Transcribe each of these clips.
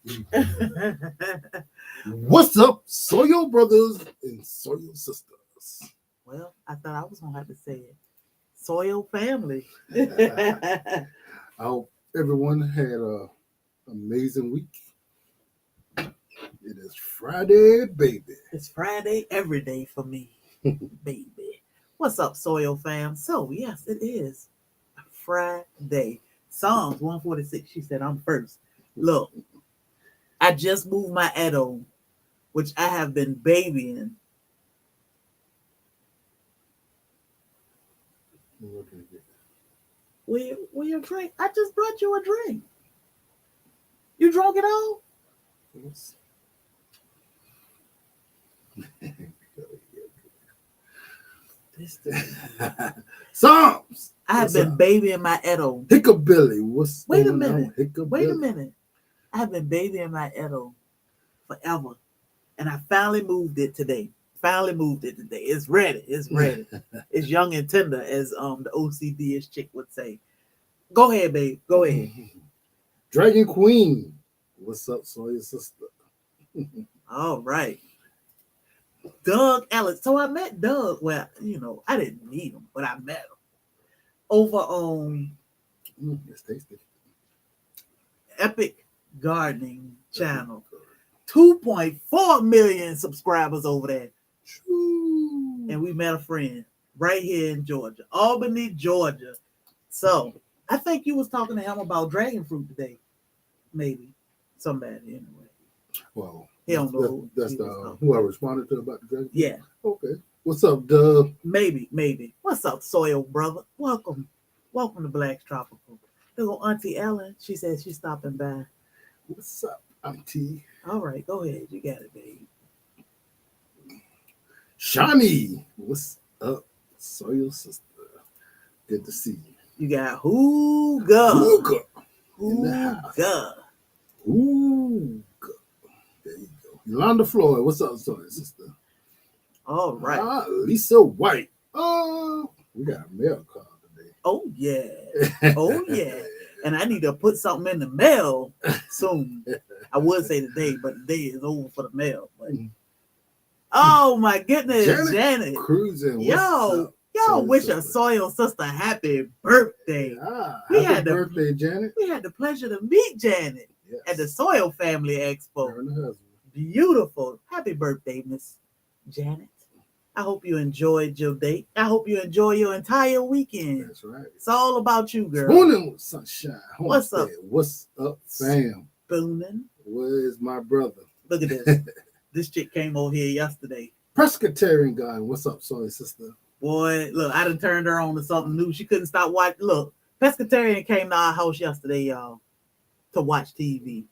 Milwaukee. What's up, Soil brothers and Soil sisters? Well, I thought I was going to have to say it. Soil family. I hope everyone had an amazing week. It is Friday, baby. It's Friday every day for me, baby. What's up, Soil fam? So, yes, it is Friday. Psalms 146, she said, I'm first. Look, I just moved my Edo, which I have been babying. Will you drink? I just brought you a drink. You drunk it all? Yes. Psalms. I have been babying my Edo. Hickabilly. Wait a minute. I have been babying my Edo forever. And I finally moved it today. It's ready. It's young and tender, as the OCD-ish chick would say. Go ahead, babe. Go ahead. Dragon Queen. What's up, Soil sister? All right. Doug Ellis. So I met Doug. Well, I didn't meet him, but I met him over on It's tasty. Epic Gardening channel. 2.4 million subscribers over there. And we met a friend right here in Georgia, Albany, Georgia. So I think you was talking to him about dragon fruit today. Maybe. Somebody anyway. Well, he don't know. That's who I responded to about the dragon fruit? Yeah. Okay. What's up, Doug? Maybe. What's up, Soil brother? Welcome to Black's Tropical. Little Auntie Ellen, she says she's stopping by. What's up, Auntie? All right, go ahead. You got it, babe. Shawnee, what's up, Soil sister? Good to see you. You got Hooga. In the house. Hooga. There you go. Yolanda Floyd, what's up, Soil sister? All right. Lisa White. Oh, we got a mail call today. Oh, yeah. And I need to put something in the mail soon. I would say today, but the day is over for the mail. But oh my goodness, Janet. Cruising. Y'all wish a Soil sister happy birthday. Happy birthday, Janet. We had the pleasure to meet Janet at the Soil Family Expo. Her and her husband. Beautiful. Happy birthday, Miss Janet. I hope you enjoyed your date. I hope you enjoy your entire weekend. That's right. It's all about you, girl. Spooning with sunshine. What's up? What's up, fam? Spooning. Where's my brother? Look at this. This chick came over here yesterday. Presbyterian guy. What's up, Soil sister? Boy, look, I done turned her on to something new. She couldn't stop watching. Look, Pescatarian came to our house yesterday, y'all, to watch TV.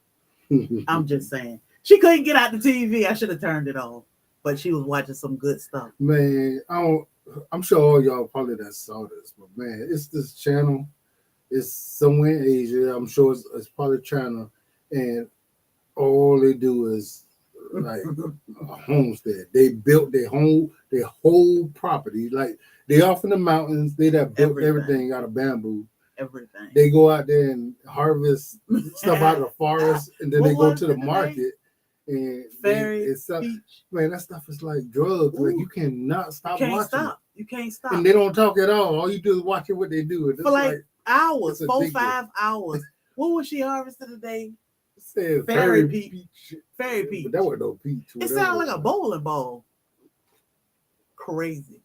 I'm just saying. She couldn't get out the TV. I should have turned it off. But she was watching some good stuff. Man, I'm sure all y'all probably that saw this, but man, it's this channel. It's somewhere in Asia. I'm sure it's probably China, and all they do is like a homestead. They built their whole property. Like they off in the mountains. They that built everything out of bamboo. Everything. They go out there and harvest stuff out of the forest, and then they go to the market. And man, that stuff is like drugs. Like you cannot stop watching. You can't stop. And they don't talk at all. All you do is watch what they do. For like hours, 4-5 hours. What was she harvesting today? Fairy peach. Fairy peach. But that was no peach. It sounded like a bowling ball. Crazy.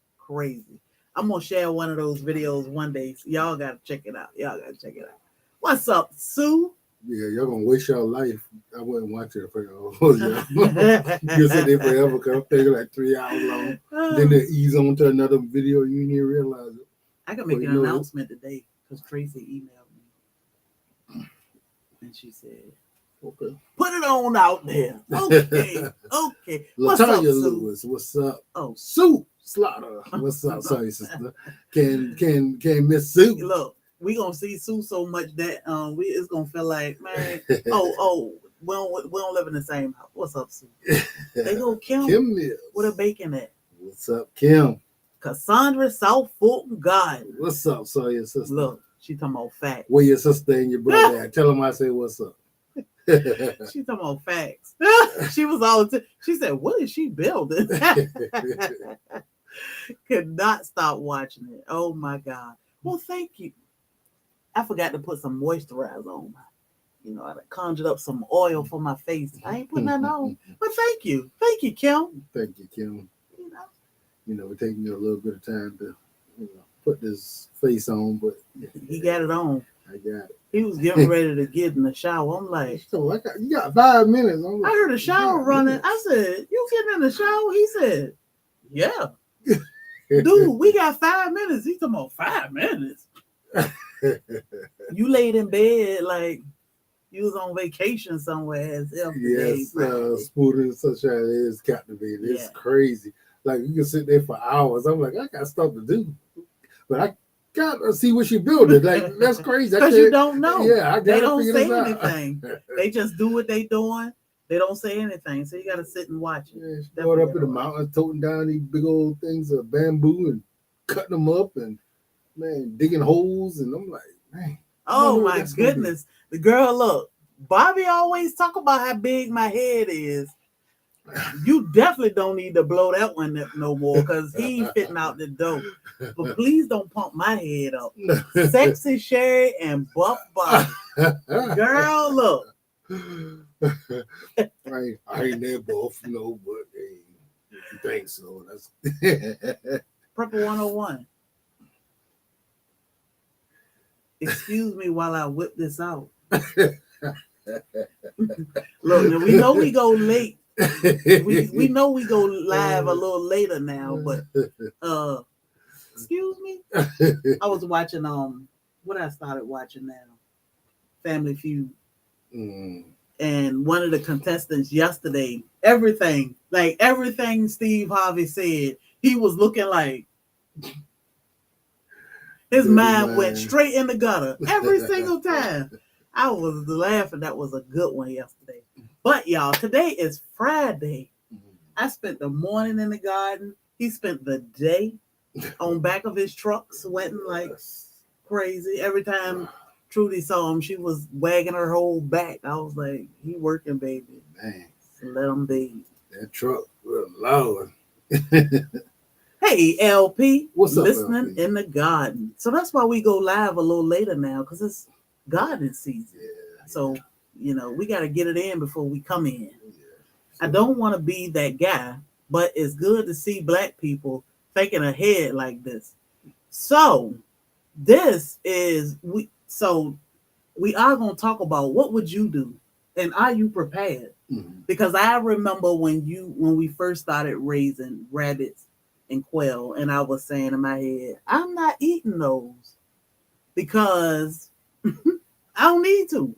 I'm gonna share one of those videos one day. So y'all gotta check it out. What's up, Sue? Yeah, y'all gonna waste your life. I wouldn't watch it for y'all. You sit there forever because I'm thinking like 3 hours long. Then they ease on to another video. You didn't even realize it. I can make an announcement today because Tracy emailed me. And she said, okay, put it on out there. Okay. What's up, Latonya Sue? Lewis, what's up? Oh, Sue Slaughter. What's up? Sorry, sister. Can Miss Sue? Look. We gonna see Sue so much that it's gonna feel like, man. we don't live in the same house. What's up, Sue? They go Kim Mills. What a bacon at? What's up, Kim? Cassandra South Fulton Garden. What's up, so your sister? Look, she talking about fat. Where your sister and your brother at? Tell them I say what's up. She talking about facts. She was all. She said, "What is she building?" Could not stop watching it. Oh my God. Well, thank you. I forgot to put some moisturizer on. I conjured up some oil for my face. I ain't putting that on. But thank you, Kim. Thank you, Kim. You know, We're taking you a little bit of time to put this face on, but he got it on. I got it. He was getting ready to get in the shower. I'm like, so you got 5 minutes. I heard the shower running. I said, "You getting in the shower?" He said, "Yeah." Dude, we got 5 minutes. He talking about 5 minutes. You laid in bed like you was on vacation somewhere as if yes, Smooth and Sunshine is captivating. It's crazy. Like you can sit there for hours. I'm like, I got stuff to do, but I gotta see what she building. Like that's crazy. Because you don't know. Yeah, they don't say anything. They just do what they doing. They don't say anything, so you got to sit and watch it. Yeah, she going up in the mountains, toting down these big old things of bamboo and cutting them up, and man, digging holes, and I'm like, man. Oh my goodness, the girl, look, Bobby always talk about how big my head is. You definitely don't need to blow that one up no more because he ain't fitting out the dough. But please don't pump my head up. Sexy Sherry and Buff Bobby. Girl, look. I ain't there both, but hey, if you think so, that's Purple 101. Excuse me while I whip this out. Look, now we know we go late. We know we go live a little later now, but excuse me. I was watching what I started watching now, Family Feud. And one of the contestants yesterday, everything Steve Harvey said, he was looking like his mind went straight in the gutter every single time. I was laughing. That was a good one yesterday. But y'all, today is Friday. I spent the morning in the garden. He spent the day on back of his truck sweating like crazy. Every time Trudy saw him, she was wagging her whole back. I was like, he working, baby. Man. So let him be. That truck, Lord. Hey, LP. What's up, listening LP? in the garden. So that's why we go live a little later now, because it's garden season. Yeah. So, we got to get it in before we come in. Yeah. I don't want to be that guy, but it's good to see Black people thinking ahead like this. So this is we are going to talk about what would you do and are you prepared? Mm-hmm. Because I remember when we first started raising rabbits and quail, and I was saying in my head, I'm not eating those because I don't need to.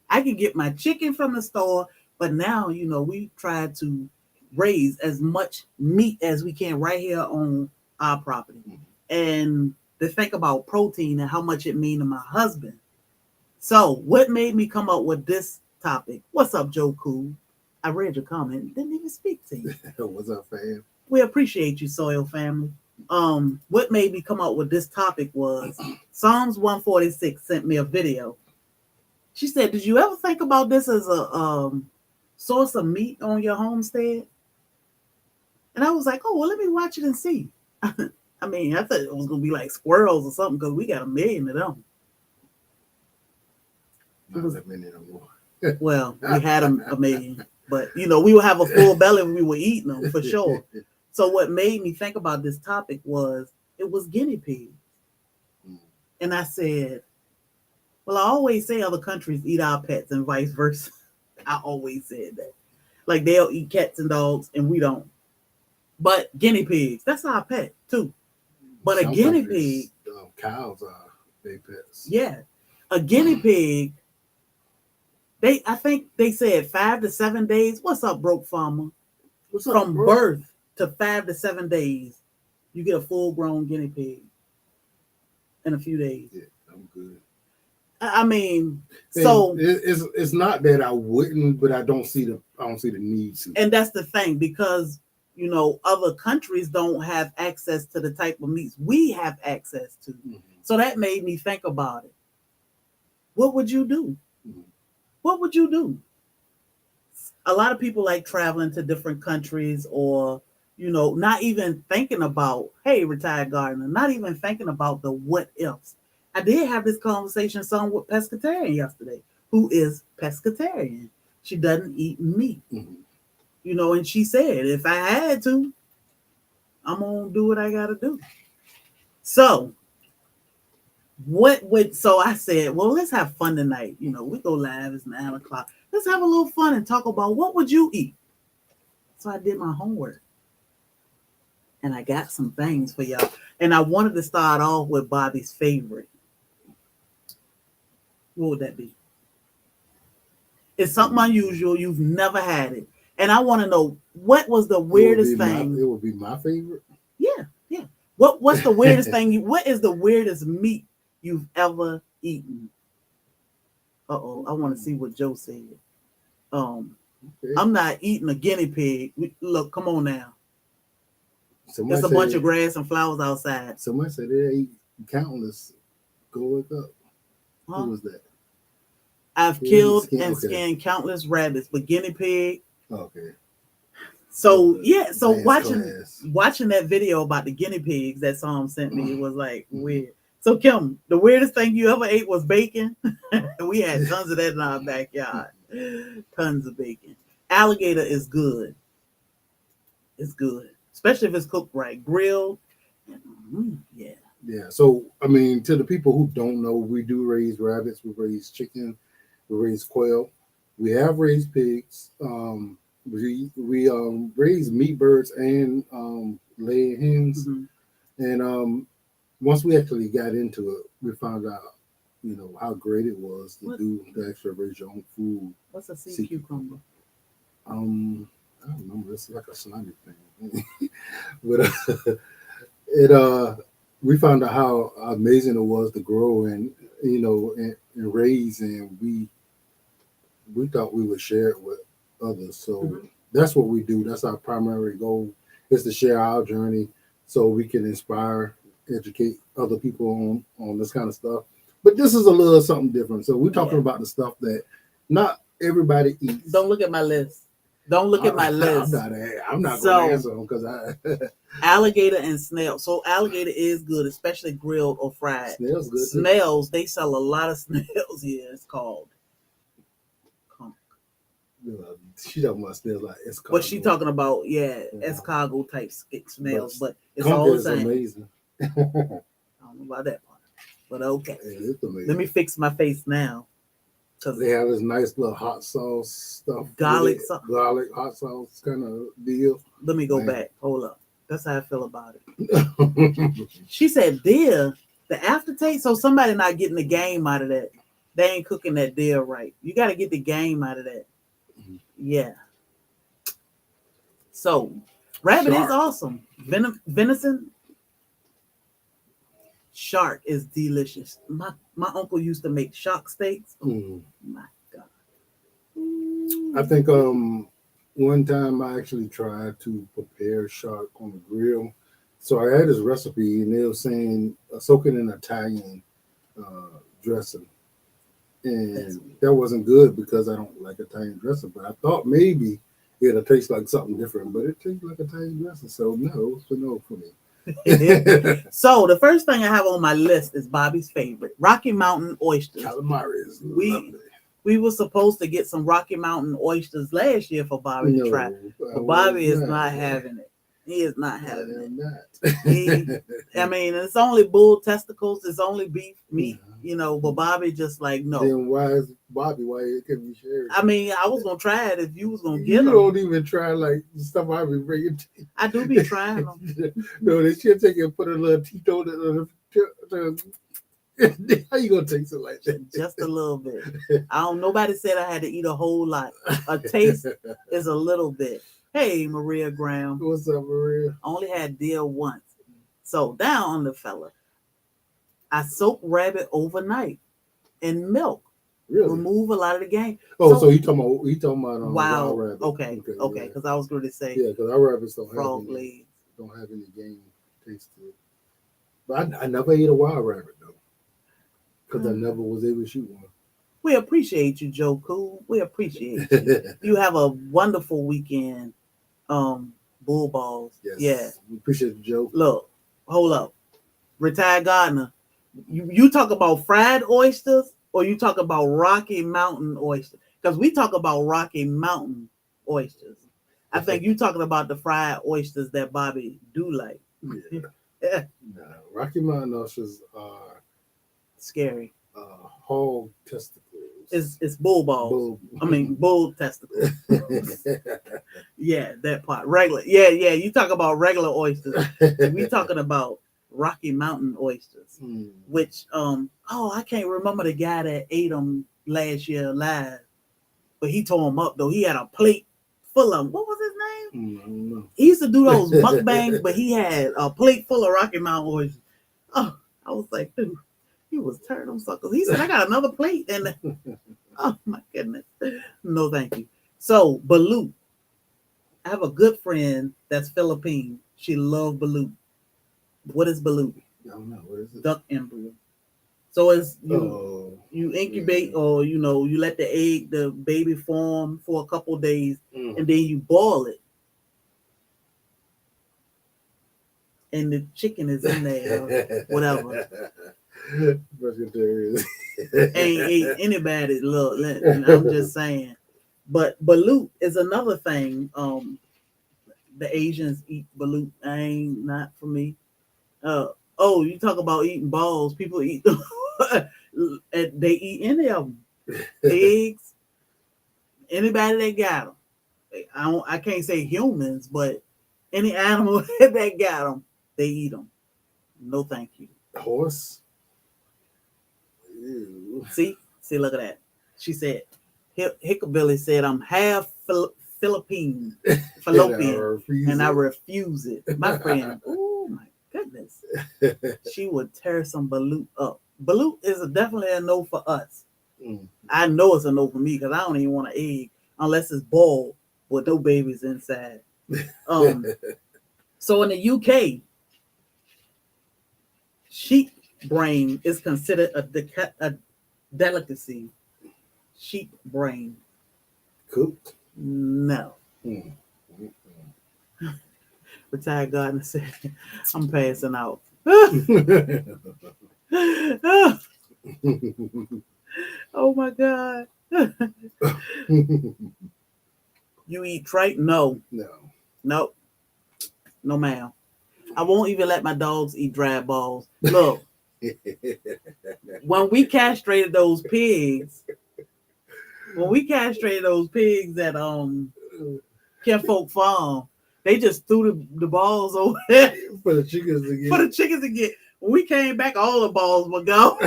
I can get my chicken from the store, but now, we try to raise as much meat as we can right here on our property. Mm-hmm. And to think about protein and how much it means to my husband. So what made me come up with this topic? What's up, Joe Cool? I read your comment. Didn't even speak to you. What's up, fam? We appreciate you, Soil Family. What made me come up with this topic was Psalms 146 sent me a video. She said, did you ever think about this as a source of meat on your homestead? And I was like, oh, well, let me watch it and see. I thought it was going to be like squirrels or something because we got 1 million of them. Not that many no more. Well, we had 1 million. But, we would have a full belly if we were eating them, for sure. So what made me think about this topic was guinea pigs. And I said, well, I always say other countries eat our pets and vice versa. I always said that. Like they'll eat cats and dogs and we don't. But guinea pigs, that's our pet too. But a guinea pig. Cows are their pets. Yeah. A guinea pig, I think they said 5 to 7 days. What's up, broke farmer? What's up, From bro? birth to 5 to 7 days, you get a full-grown guinea pig in a few days. Yeah, I'm good. So it's not that I wouldn't, but I don't see the need to. And that's the thing, because other countries don't have access to the type of meats we have access to. Mm-hmm. So that made me think about it. What would you do? Mm-hmm. What would you do? a lot of people like traveling to different countries, or not even thinking about, hey, retired gardener, not even thinking about the what ifs. I did have this conversation some with pescatarian yesterday, who is pescatarian. She doesn't eat meat. And she said, if I had to, I'm gonna do what I gotta do. So so I said, well, let's have fun tonight. We go live, it's 9 o'clock. Let's have a little fun and talk about what would you eat. So I did my homework. And I got some things for y'all. And I wanted to start off with Bobby's favorite. What would that be? It's something unusual. You've never had it. And I want to know, what was the weirdest thing? It would be my favorite. Yeah. What's the weirdest thing? What is the weirdest meat you've ever eaten? Uh-oh, I want to see what Joe said. Okay. I'm not eating a guinea pig. Look, come on now. There's a bunch of grass and flowers outside. Somebody said they ate countless. Go look up. Huh? Who was that? I've killed and skinned countless rabbits, but guinea pig. Okay. So watching that video about the guinea pigs that Sam sent me, it was like weird. So Kim, the weirdest thing you ever ate was bacon. We had tons of that in our backyard. Tons of bacon. Alligator is good. It's good, especially if it's cooked right, grilled. Yeah. Yeah. So I mean, to the people who don't know, we do raise rabbits. We raise chicken. We raise quail. We have raised pigs. We raise meat birds and laying hens. And once we actually got into it, we found out, how great it was to actually raise your own food. What's a sea cucumber? I don't remember. It's like a slimy thing. But we found out how amazing it was to grow and raise, and we thought we would share it with others. So that's what we do. That's our primary goal, is to share our journey so we can inspire, educate other people on this kind of stuff. But this is a little something different. So we're talking about the stuff that not everybody eats. Don't look at my list. Don't look at my list. I'm not going to answer them because alligator and snail. So alligator is good, especially grilled or fried. Snails good. Snails, they sell a lot of snails here. It's called. She talking about snails like escargot. But she talking about escargot type snails, but it's all the same. Amazing. I don't know about that part, but okay. Yeah, it's amazing. Let me fix my face now. They have this nice little hot sauce stuff. Garlic hot sauce kind of deal. Let me go back. Hold up. That's how I feel about it. She said deer, the aftertaste. So somebody not getting the game out of that. They ain't cooking that deer right. You got to get the game out of that. Yeah. So rabbit is awesome. Venison. Shark is delicious. My uncle used to make shark steaks. Oh my God. I think one time I actually tried to prepare shark on the grill. So I had this recipe and they were saying soak it in Italian dressing. And that wasn't good because I don't like Italian dressing. But I thought maybe it'll taste like something different, but it tastes like Italian dressing. So no for me. So the first thing I have on my list is Bobby's favorite, Rocky Mountain oysters. Calamari is lovely. We were supposed to get some Rocky Mountain oysters last year for Bobby to try, but Bobby is not having it. He is not having it. I mean, it's only bull testicles. It's only beef meat, but Bobby just like, no. Then why is Bobby? Why it can be shared? I mean, I was going to try it if you was going to get them. You don't even try like stuff I be bringing to you. I do be trying them. No, they should take it and put a little Tito. How you going to taste it like that? Just a little bit. Nobody said I had to eat a whole lot. A taste is a little bit. Hey, Maria Graham. What's up, Maria? Only had deer once. So down on the fella. I soak rabbit overnight in milk. Really? Remove a lot of the game. Oh, so he talking about wild rabbit. Okay, because I was going to say because our rabbits don't have any game taste to it. But I never ate a wild rabbit though, because I never was able to shoot one. We appreciate you, Joe Cool. We appreciate you. You have a wonderful weekend. Bull balls. Yes. Yeah. We appreciate you, Joe. Look, hold up. Retired gardener. You talk about fried oysters or you talk about Rocky Mountain oysters? Because we talk about Rocky Mountain oysters. I think you talking about the fried oysters that Bobby do like. Yeah. Nah, Rocky Mountain oysters are scary. Hog testicles. It's bull balls. Bull testicles. Yeah, that part. Regular. Yeah. You talk about regular oysters. We talking about Rocky Mountain oysters, which I can't remember the guy that ate them last year live, but he tore them up though. He had a plate full of them. What was his name? I don't know. He used to do those mukbangs, but he had a plate full of Rocky Mountain oysters. Oh, I was like, dude, he was turning them suckers. He said, I got another plate, and oh my goodness, no thank you. So balut, I have a good friend that's Philippine. She loves balut. What is balut? I don't know. What is it? Duck embryo. So it's you incubate or you let the baby form for a couple of days and then you boil it. And the chicken is in there or whatever. Ain't anybody look. I'm just saying. But balut is another thing. The Asians eat balut. Not for me. You talk about eating balls. People eat them. They eat any of them. Pigs. Anybody that got them. I can't say humans, but any animal that got them, they eat them. No, thank you. Horse. Ew. See, look at that. She said, Hickabilly said, I'm half Philippine, and I refuse it. My friend, oh my goodness, she would tear some balut up. Balut is definitely a no for us. I know it's a no for me because I don't even want an egg unless it's boiled with no babies inside. So in the UK, sheep brain is considered a delicacy. Sheep brain. Cooked? No. Retired gardener said, I'm passing out. Oh my God. You eat tripe? No. Nope. No, ma'am. I won't even let my dogs eat dry balls. Look, when we castrated those pigs at Kinfolk Farm, they just threw the balls over there for the chickens to get. When we came back, all the balls were gone.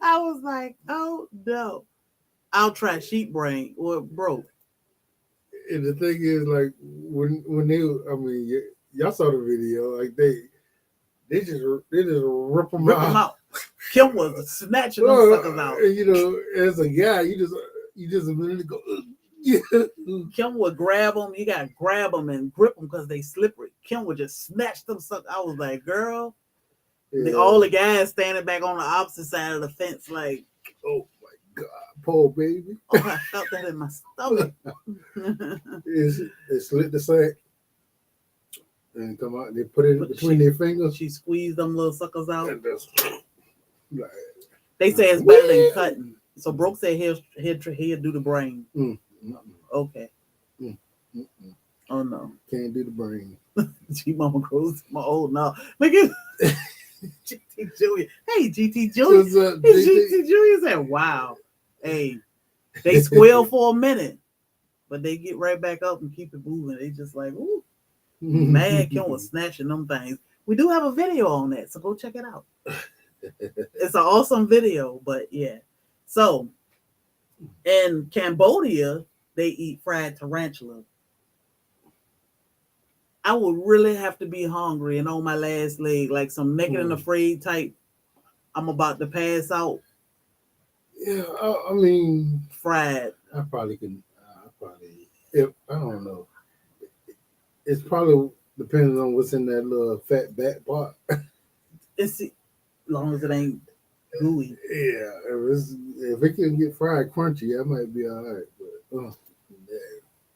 I was like, oh no. I'll try sheep brain or broke. And the thing is, like when y'all saw the video, like they just rip them out. Kim was snatching them suckers out. As a guy, you just immediately go. Kim would grab them. You gotta grab them and grip them because they slippery. Kim would just snatch them suckers. I was like, girl. Yeah. All the guys standing back on the opposite side of the fence, like, oh my God, poor baby. Oh, I felt that in my stomach. They slit the sack and come out. They put it between their fingers. She squeezed them little suckers out. And like, they say it's better than cutting. So Brooke said he'll do the brain. Okay. Oh no, can't do the brain. G Mama grows my old now. Look at GT Julia. Hey, GT Julia. What's up, GT Julia said, wow. Hey, they squeal for a minute, but they get right back up and keep it moving. They just like, ooh. Man, Kim was snatching them things. We do have a video on that, so go check it out. It's an awesome video, but yeah. So, in Cambodia, they eat fried tarantula. I would really have to be hungry and on my last leg, like some naked and afraid type. I'm about to pass out. Yeah, I mean, fried. I probably can. I don't know. It's probably depending on what's in that little fat back part. It's as long as it ain't gooey. Yeah, if it can get fried crunchy, that might be all right. But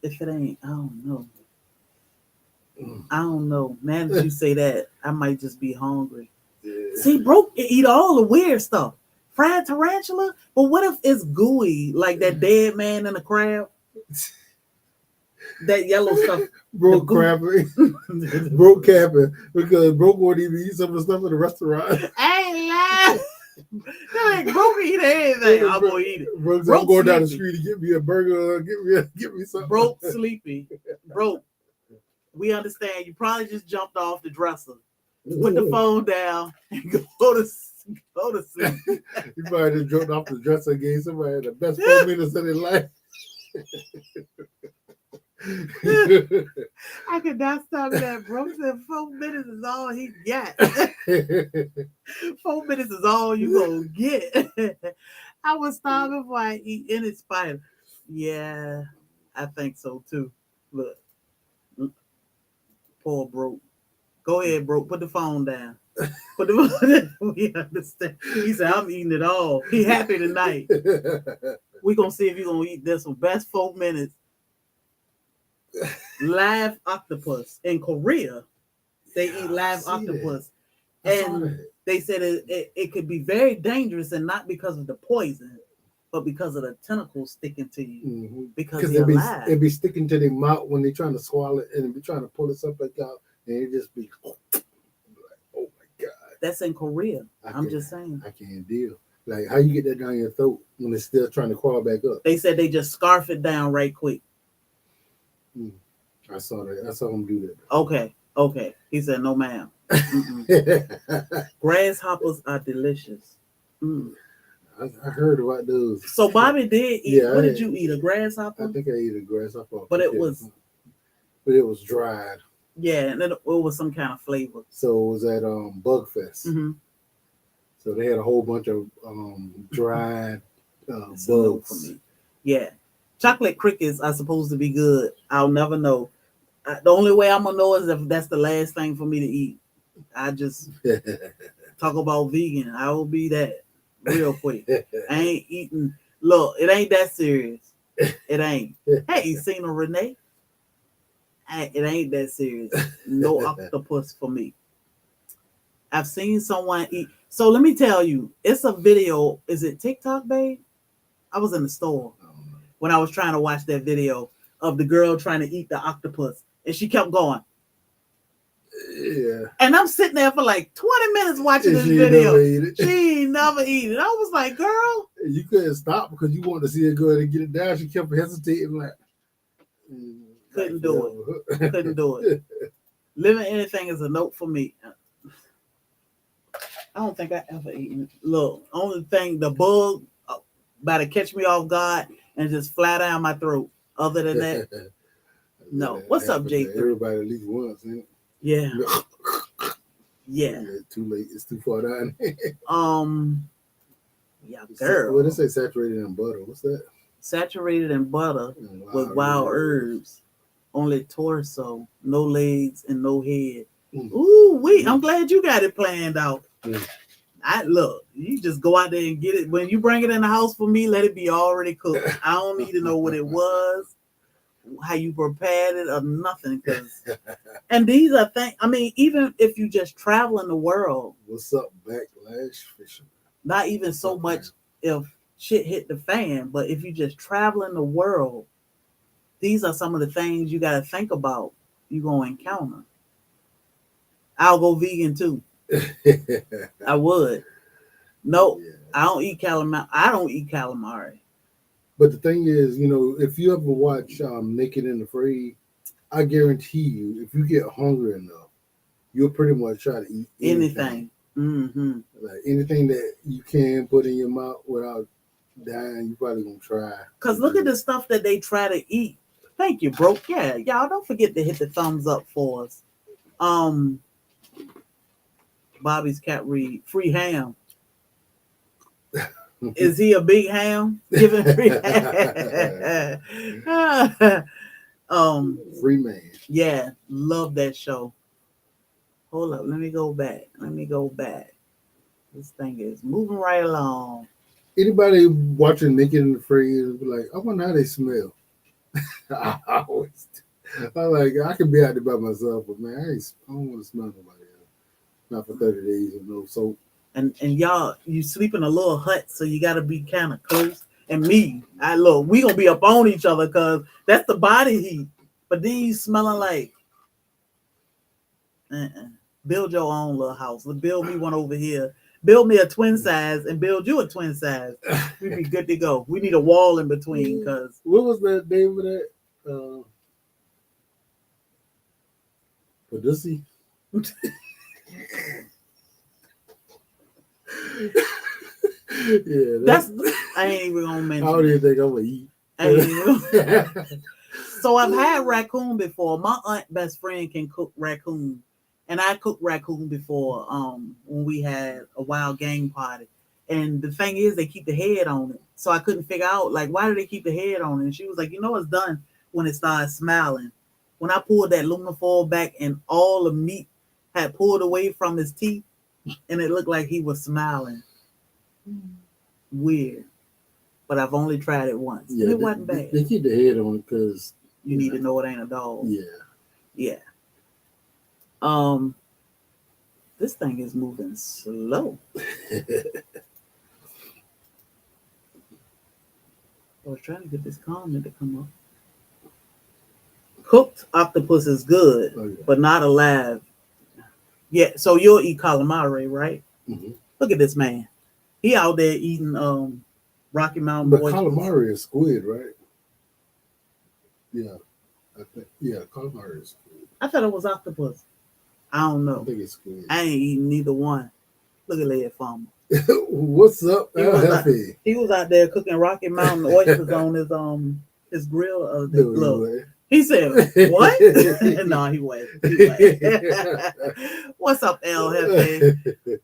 If it ain't, I don't know. mm, I don't know. Now that you say that, I might just be hungry. yeah. See, broke eat all the weird stuff. Fried tarantula? But what if it's gooey, like that dead man in the crab? That yellow stuff. Broke crapping, broke capping because broke won't even eat some of the stuff in the restaurant. I ain't lying. They're like, broke eat anything. I'm gonna eat it. Broke, Broke I'm going down the sleepy. street to get me a burger. Get me something. Broke sleepy. Broke. We understand. You probably just jumped off the dresser. Put the phone down and go to sleep. You probably just jumped off the dresser and gave somebody the best 4 minutes of their life. I could not stop that. Bro said 4 minutes is all he got. 4 minutes is all you gonna get. I was starving before I eat any spider. Yeah, I think so too. Look, poor broke. Go ahead, broke. Put the phone down. Put the phone down. We understand. He said, I'm eating it all. He happy tonight. We're gonna see if you're gonna eat this one. Best 4 minutes. Live octopus. In Korea, they eat live octopus. And they said it could be very dangerous, and not because of the poison, but because of the tentacles sticking to you. Mm-hmm. Because they're alive. It be sticking to their mouth when they're trying to swallow it, and they be trying to pull it something out, and it just be, oh my God. That's in Korea. I'm just saying. I can't deal. Like, how you get that down your throat when it's still trying to crawl back up? They said they just scarf it down right quick. I saw that. I saw him do that. Okay. He said, no, ma'am. Grasshoppers are delicious. I heard about those. So Bobby did eat. What did you eat? A grasshopper? I think I ate a grasshopper. But it was dried. Yeah, and it was some kind of flavor. So it was at Bug Fest. Mm-hmm. So they had a whole bunch of dried bugs. For me. Yeah. Chocolate crickets are supposed to be good. I'll never know. The only way I'm gonna know is if that's the last thing for me to eat. I just talk about vegan. I will be that real quick. I ain't eating. Look, it ain't that serious. It ain't. Hey, you seen a Renee? It ain't that serious. No octopus for me. I've seen someone eat. So let me tell you, it's a video. Is it TikTok, babe? I was in the store when I was trying to watch that video of the girl trying to eat the octopus, and she kept going. Yeah. And I'm sitting there for like 20 minutes watching this video. She ain't never eat it. I was like, girl. You couldn't stop because you wanted to see her go ahead and get it down. She kept hesitating like. Couldn't do it. Couldn't do it. Living anything is a note for me. I don't think I ever eaten it. Look, only thing, the bug about to catch me off guard and just fly down my throat. Other than that, no. What's up, J3? Everybody at least once, ain't it? Yeah. Yeah. Too late. It's too far down. Yeah, girl. What did they say? Saturated in butter. What's that? Saturated in butter with wild herbs. Only torso, no legs, and no head. Ooh, I'm glad you got it planned out. Look, you just go out there and get it. When you bring it in the house for me, let it be already cooked. I don't need to know what it was, how you prepared it, or nothing. And these are things. I mean, even if you just travel in the world. What's up, backlash fishing? Not even so much if shit hit the fan, but if you just travel in the world, these are some of the things you got to think about. You're going to encounter. I'll go vegan too. I would. No, yeah. I don't eat calamari. But the thing is, if you ever watch Naked and Afraid, I guarantee you, if you get hungry enough, you'll pretty much try to eat anything. Mm-hmm. Like anything that you can put in your mouth without dying, you probably gonna try. Because look at the stuff that they try to eat. Thank you, bro. Yeah, y'all don't forget to hit the thumbs up for us. Bobby's cat read free ham. Is he a big ham? Giving free ham. Free man. Yeah, love that show. Hold up, let me go back. This thing is moving right along. Anybody watching Naked and Afraid be like, I wonder how they smell. I always, I like, I can be out there by myself, but man, I don't want to smell nobody else. Not for 30 days or no soap. And y'all, you sleep in a little hut, so you got to be kind of close. And me, we gonna be up on each other because that's the body heat. But then you smelling like, build your own little house. Build me one over here. Build me a twin size and build you a twin size. We'd be good to go. We need a wall in between because. What was that name of that? Padusi? Yeah, that's I ain't even gonna mention. I don't even think I'm gonna eat. So I've had raccoon before. My aunt best friend can cook raccoon, and I cooked raccoon before. When we had a wild game party, and the thing is, they keep the head on it. So I couldn't figure out like why do they keep the head on it. And she was like, it's done when it starts smiling. When I pulled that aluminum foil back, and all the meat had pulled away from his teeth, and it looked like he was smiling. Weird, but I've only tried it once. Yeah, it wasn't bad. They keep the head on it because you need to know it ain't a dog. Yeah. This thing is moving slow. I was trying to get this comment to come up. Cooked octopus is good, but not alive. Yeah, so you'll eat calamari, right? Mm-hmm. Look at this man. He out there eating Rocky Mountain. But calamari is squid, right? Yeah, I think. Yeah, calamari is squid. I thought it was octopus. I don't know. I think it's squid. I ain't eating neither one. Look at that farmer. What's up, he was out there cooking Rocky Mountain oysters on his grill. Look. He said, what? No, he wasn't. What's up, El Jefe?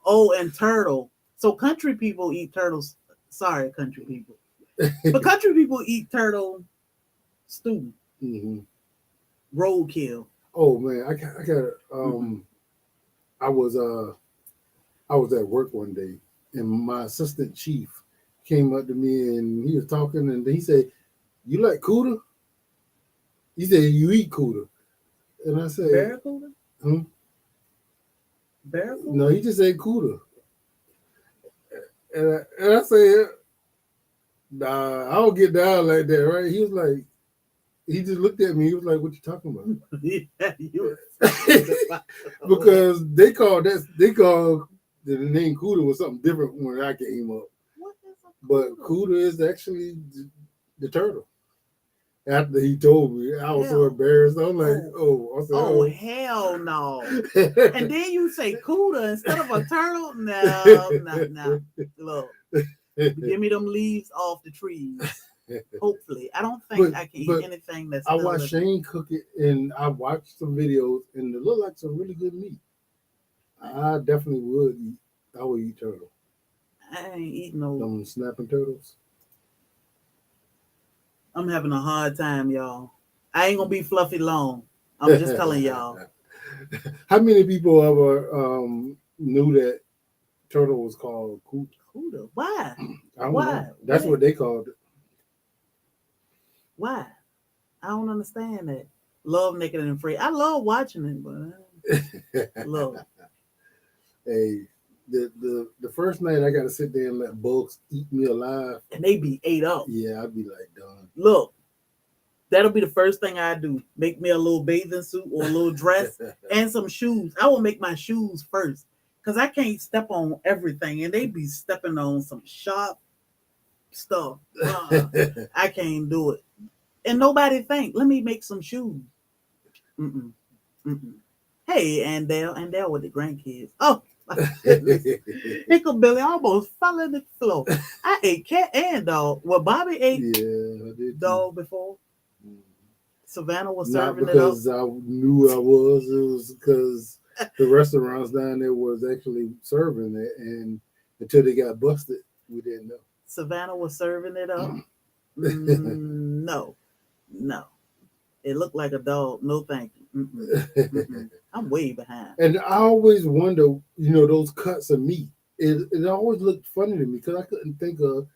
Oh, and turtle. So country people eat turtles. Sorry, country people. But country people eat turtle stew. Mm-hmm. Roadkill. Oh man, I got I was at work one day and my assistant chief came up to me and he was talking and he said, "You like cooter?" He said, "You eat cooter." And I said, Barracuda? Barracuda? No, he just said cooter. And I said, "Nah, I don't get down like that, right?" He was like, he just looked at me. He was like, "What you talking about?" Because they called the name cooter was something different when I came up. What is a cooter? But cooter is actually the turtle. After he told me, I was so embarrassed. I'm like, oh, hell no. And then you say cooter instead of a turtle? No. Look, give me them leaves off the trees. Hopefully. I don't think I can eat anything that's I watched Shane cook it, and I watched some videos, and it looked like some really good meat. I definitely would eat. I would eat turtle. I ain't eating no. Them snapping turtles. I'm having a hard time, y'all. I ain't gonna be fluffy long. I'm just telling y'all. How many people ever knew that turtle was called cooter? Why? I don't know. That's what they called it. Why? I don't understand that. Love Naked and Afraid. I love watching it, but love. Hey, the first night I got to sit there and let bugs eat me alive, and they be ate up. Yeah, I'd be like, done. Look, that'll be the first thing I do. Make me a little bathing suit or a little dress and some shoes. I will make my shoes first because I can't step on everything, and they be stepping on some sharp stuff. I can't do it, and nobody think. Let me make some shoes. Hey, and Dale with the grandkids. Oh. Hickle Billy almost fell in the floor. I ate cat and dog. Well, Bobby ate dog before. Savannah was serving it up. Not because I knew I was. It was because the restaurants down there was actually serving it, and until they got busted, we didn't know. Savannah was serving it up. No. It looked like a dog. No, thank you. I'm way behind. And I always wonder, those cuts of meat. it always looked funny to me because I couldn't think of,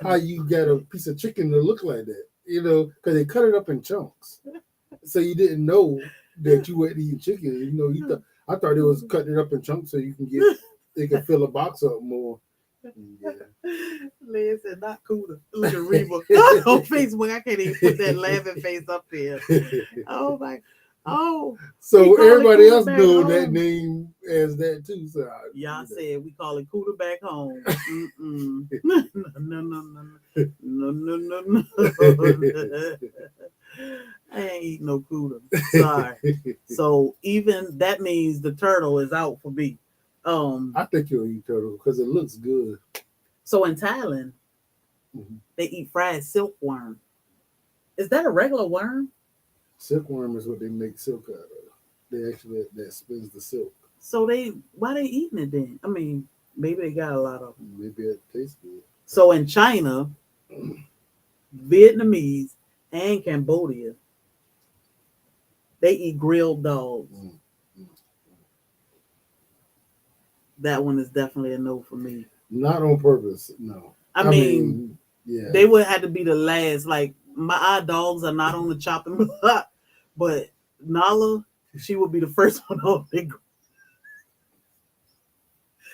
how you got a piece of chicken to look like that, because they cut it up in chunks. So you didn't know that you weren't eating chicken. I thought it was cutting it up in chunks so you can they can fill a box up more. Yeah. Liz said, not cooler. Look at Reba on Facebook. I can't even put that laughing face up there. Oh my. Oh. So everybody else know that name as that too. So y'all said we call it cooler back home. No. I ain't eating no cooler. Sorry. So even that means the turtle is out for me. I think you'll eat turtle because it looks good. So in Thailand, they eat fried silkworm. Is that a regular worm? Silkworm is what they make silk out of. They actually that spins the silk. So why they eating it then? I mean, maybe they got a lot of them. Maybe it tastes good. So in China, Vietnamese, and Cambodia, they eat grilled dogs. That one is definitely a no for me. Not on purpose, no. I mean, yeah, they would have to be the last. Like our dogs are not on the chopping block, but Nala, she would be the first one on the grill.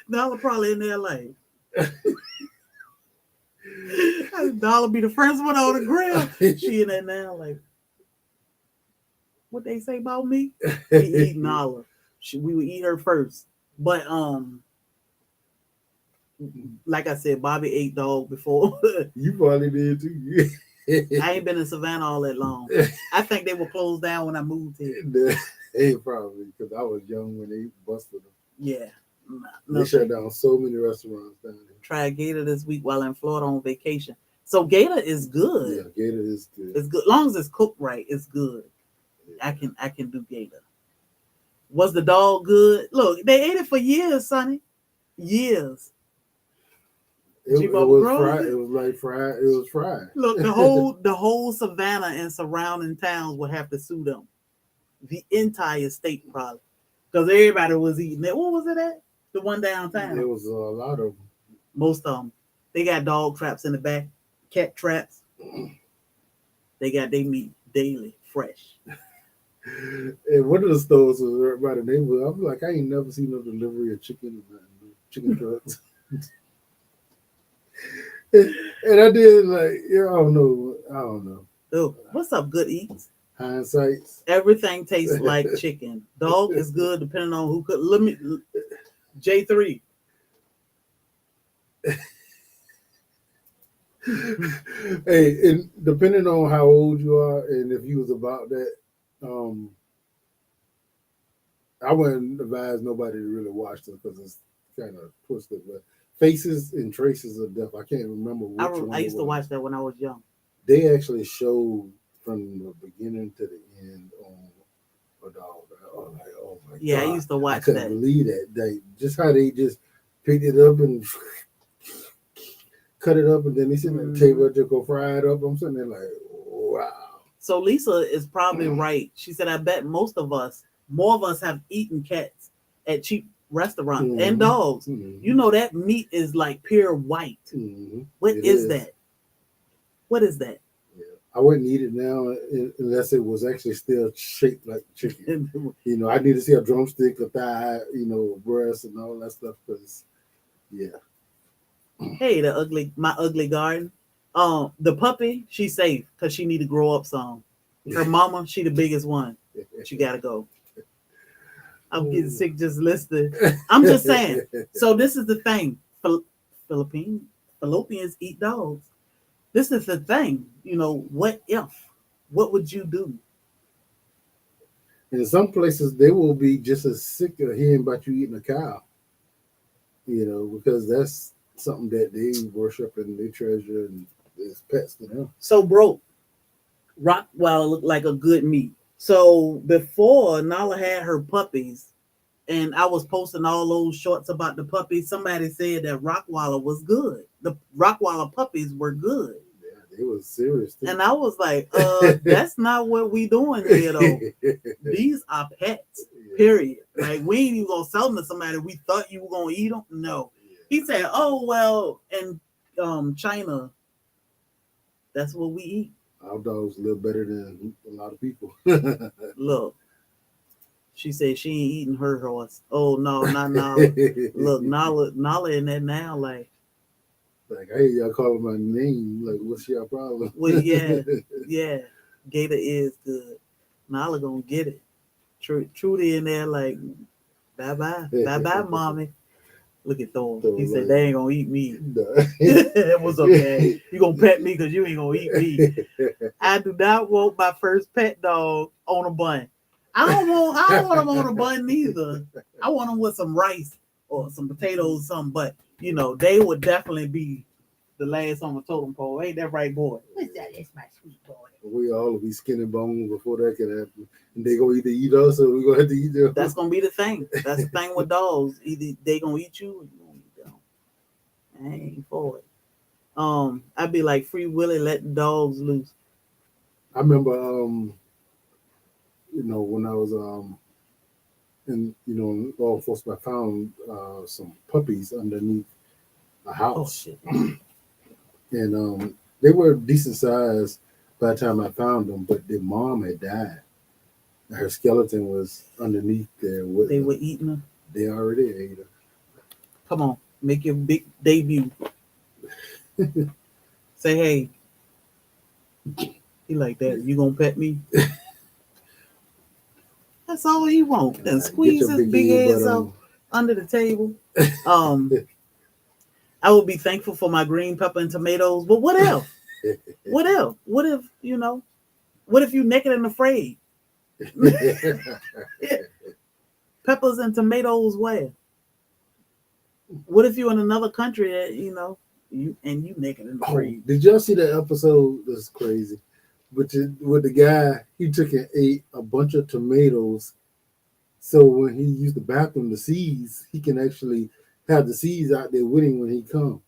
Nala probably in there like Nala be the first one on the grill. She in there now like, what they say about me? We eat Nala. We would eat her first. But like I said, Bobby ate dog before. You probably did too. I ain't been in Savannah all that long. I think they were closed down when I moved here. Hey, probably because I was young when they busted them. Yeah, they shut down so many restaurants down there. Tried Gator this week while in Florida on vacation. So Gator is good. Yeah, Gator is good. It's good, as long as it's cooked right. It's good. Yeah. I can do Gator. Was the dog good? Look, they ate it for years, Sonny. Years. It was fried. It was like fried. It was fried. Look, the whole Savannah and surrounding towns would have to sue them. The entire state probably, because everybody was eating it. What was it at? The one downtown. There was a lot of them. Most of them. They got dog traps in the back, cat traps. They got their meat daily, fresh. And one of the stores was right by the neighborhood. I was like, I ain't never seen no delivery of chicken trucks. And I did like, I don't know. Oh, what's up, Good Eats? Hindsight. Everything tastes like chicken. Dog is good depending on who could. Let me J3. Hey, and depending on how old you are and if you was about that, I wouldn't advise nobody to really watch this because it's kind of twisted. But Faces and Traces of Death, I can't remember which one. I used to watch that when I was young. They actually showed from the beginning to the end on a dog. Oh my God. I used to watch I couldn't believe that. Just how they just picked it up and cut it up, and then they sit at the table to go fry it up. I'm sitting there like, wow. So Lisa is probably right. She said, I bet more of us have eaten cats at cheap restaurants and dogs. You know that meat is like pure white. What is that? What is that? Yeah. I wouldn't eat it now unless it was actually still shaped like chicken. I need to see a drumstick, a thigh, a breast and all that stuff because, yeah. Hey, my ugly garden. The puppy, she's safe because she need to grow up some. Her mama, she the biggest one. She gotta go. I'm getting sick just listening. I'm just saying. So this is the thing. Philippines eat dogs. This is the thing. What if? What would you do? In some places, they will be just as sick of hearing about you eating a cow. Because that's something that they worship and they treasure and it's pets to them. So, bro, Rottweiler looked like a good meat. So before Nala had her puppies, and I was posting all those shorts about the puppies, somebody said that Rottweiler was good. The Rottweiler puppies were good. Yeah, it was serious. Too. And I was like, that's not what we doing here though. These are pets. Period. Like we ain't even gonna sell them to somebody we thought you were gonna eat them. No. He said, "Oh well, in China, that's what we eat." Our dogs live better than a lot of people. Look, she said she ain't eating her horse. Oh no, not Nala. Look, Nala in there now, like hey, y'all calling my name. Like, what's your problem? well, yeah. Gator is good. Nala gonna get it. Trudy in there, like, bye, mommy. Look at Thor. He said they ain't gonna eat me. It was okay. You gonna pet me because you ain't gonna eat me. I do not want my first pet dog on a bun. I don't want them on a bun neither. I want them with some rice or some potatoes or something. But you know, they would definitely be the last on the totem pole. Ain't that right, boy? What's that? That's my sweet boy. We all will be skin and bone before that can happen. And they gonna either eat us or we gonna have to eat them. That's gonna be the thing. That's the thing with dogs. Either they gonna eat you or you gonna eat them. I ain't for it. I'd be like Free Willy, let the dogs loose. I remember when I was in law enforcement, I found some puppies underneath a house. Oh shit. And they were decent size by the time I found them, but their mom had died. Her skeleton was underneath there. They were eating her. They already ate her. Come on, make your big debut. Say hey. He like that. You gonna pet me? That's all he want. Then squeeze his big ass up under the table. I would be thankful for my green pepper and tomatoes, but what else? What else? What if what if you naked and afraid? Peppers and tomatoes where? What if you're in another country that you naked and afraid? Did y'all see that episode? That's crazy. With the guy, he took and ate a bunch of tomatoes. So when he used the bathroom, the seeds, he can actually have the seeds out there with him when he come.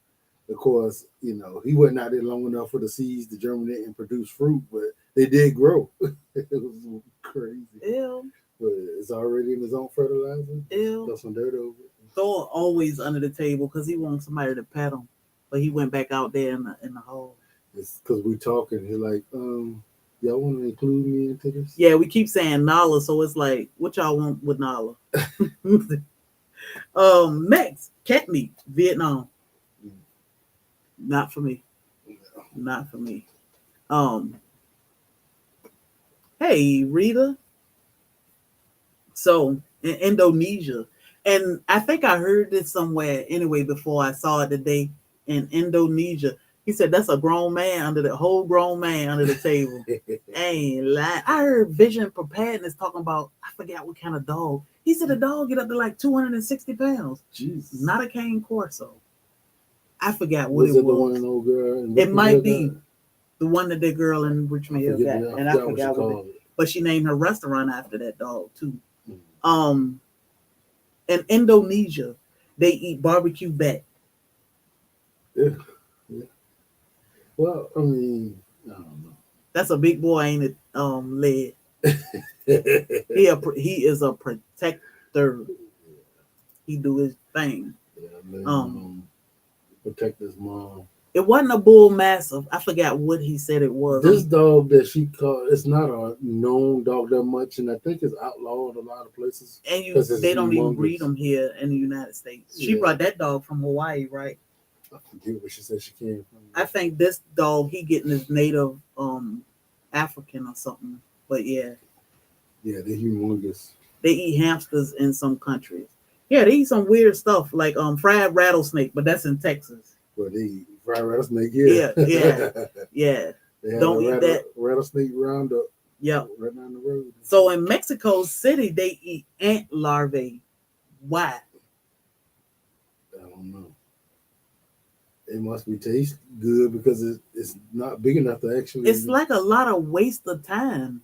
Of course, he wasn't out there long enough for the seeds to germinate and produce fruit, but they did grow. It was crazy. Ew. But it's already in his own fertilizer. Ew. Got some dirt over it. Thor always under the table because he wants somebody to pet him, but he went back out there in the hole. It's because we talking. He's like, y'all want to include me into this? Yeah, we keep saying Nala, so it's like, what y'all want with Nala? Next, cat meat, Vietnam. Not for me. Not for me. Hey, Rita. So in Indonesia, and I think I heard this somewhere anyway before I saw it today. In Indonesia, he said that's a grown man under the table. Ain't lying. I heard Vision Preparedness talking about, I forgot what kind of dog. He said the dog get up to like 260 pounds. Jesus. Not a cane corso. I forgot what it was. The one in old girl? It might be the one that the girl in Richmond Hill got. And I forgot what it. But she named her restaurant after that dog too. In Indonesia, they eat barbecue back. Yeah. Well, I mean, I don't know. That's a big boy, ain't it? Led. He is a protector. He do his thing. Yeah, protect his mom. It wasn't a bull mastiff. I forgot what he said it was. This dog that she called, it's not a known dog that much, and I think it's outlawed in a lot of places. And they don't even breed them here in the United States. She brought that dog from Hawaii, right? I forget where she said she came from. I think this dog, he getting his native African or something. But yeah. Yeah, they're humongous. They eat hamsters in some countries. Yeah, they eat some weird stuff like fried rattlesnake, but that's in Texas. Well, they eat fried rattlesnake, yeah. Yeah. Don't eat that. Rattlesnake roundup. Yeah. Right down the road. So in Mexico City, they eat ant larvae. Why? I don't know. It must be taste good because it's not big enough to actually. It's like a lot of waste of time.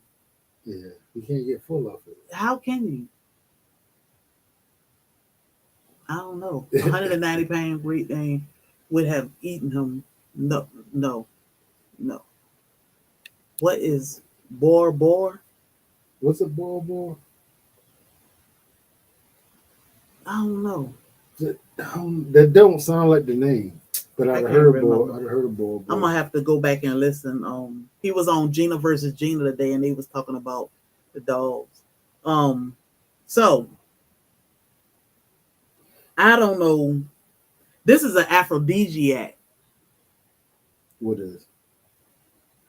Yeah, you can't get full of it. How can you? I don't know. 190-pound Great Dane would have eaten him. No. No. What is Bor Bor? What's a boar? I don't know. That don't sound like the name, but I I'd can't heard remember. I'd heard of boar. I'm gonna have to go back and listen. He was on Gina versus Gina today, and he was talking about the dogs. So I don't know. This is an aphrodisiac. What is?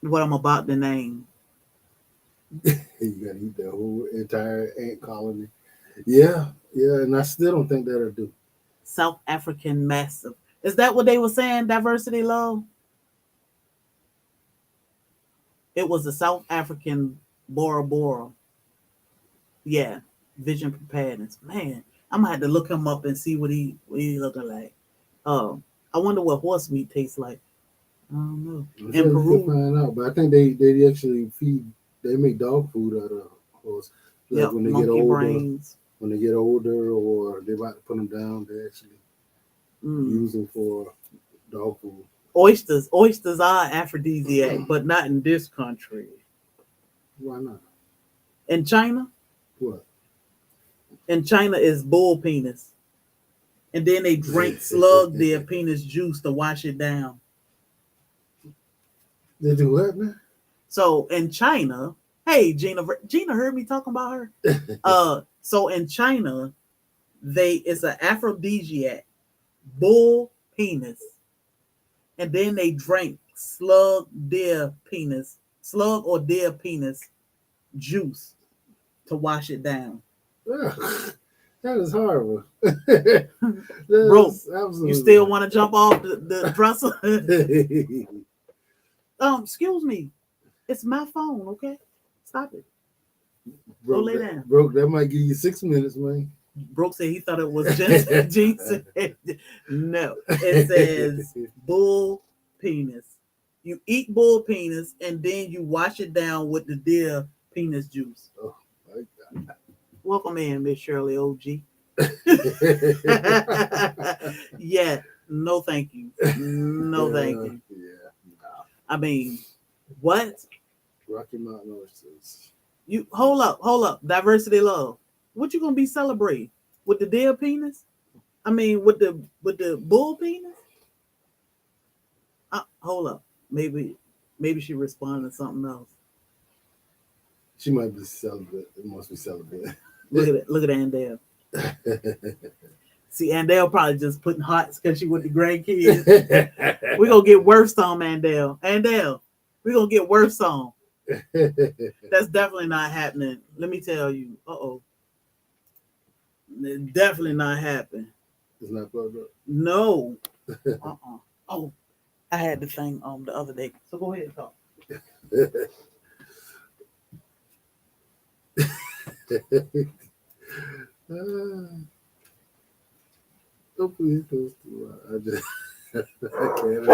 What I'm about to name. You gotta eat the whole entire ant colony. Yeah, yeah, and I still don't think that'll do. South African massive. Is that what they were saying? Diversity love. It was a South African Bora Bora. Yeah, vision preparedness. Man, I'm gonna have to look him up and see what he looking like. I wonder what horse meat tastes like. I don't know. I'm In sure you can Peru, find out, but I think they actually feed. They make dog food out of horse. Like yep, when they get monkey older, brains. or they about to put them down, they actually use them for dog food. Oysters are aphrodisiac, but not in this country. Why not? In China, What? is bull penis, and then they drink slug their penis juice to wash it down. They do what now? So in China, hey Gina heard me talking about her. So in China, it's an aphrodisiac, bull penis, and then they drink slug or deer penis juice to wash it down. That is horrible. Bro, absolutely. You still want to jump off the dresser? Excuse me. It's my phone, okay? Stop it. Go lay down. Broke, that might give you 6 minutes, man. Brooke said he thought it was ginseng. No, it says bull penis. You eat bull penis and then you wash it down with the deer penis juice. Oh my God. Welcome in, Miss Shirley OG. Yeah, no thank you. No thank you. Yeah, no. I mean, what? Rocky Mountain oysters. You hold up. Diversity love. What you gonna be celebrating? With the deer penis? I mean with the bull penis? Hold up. Maybe she responded to something else. She might be celibate. It must be celibate. Look at it. Look at Andale. See, Andale probably just putting hearts because she with the grandkids. We're gonna get worse on Andale. We're gonna get worse on. That's definitely not happening. Let me tell you. It's definitely not happening. It's not plugged up. No. Oh, I had the thing the other day. So go ahead and talk. Don't please close to I can't.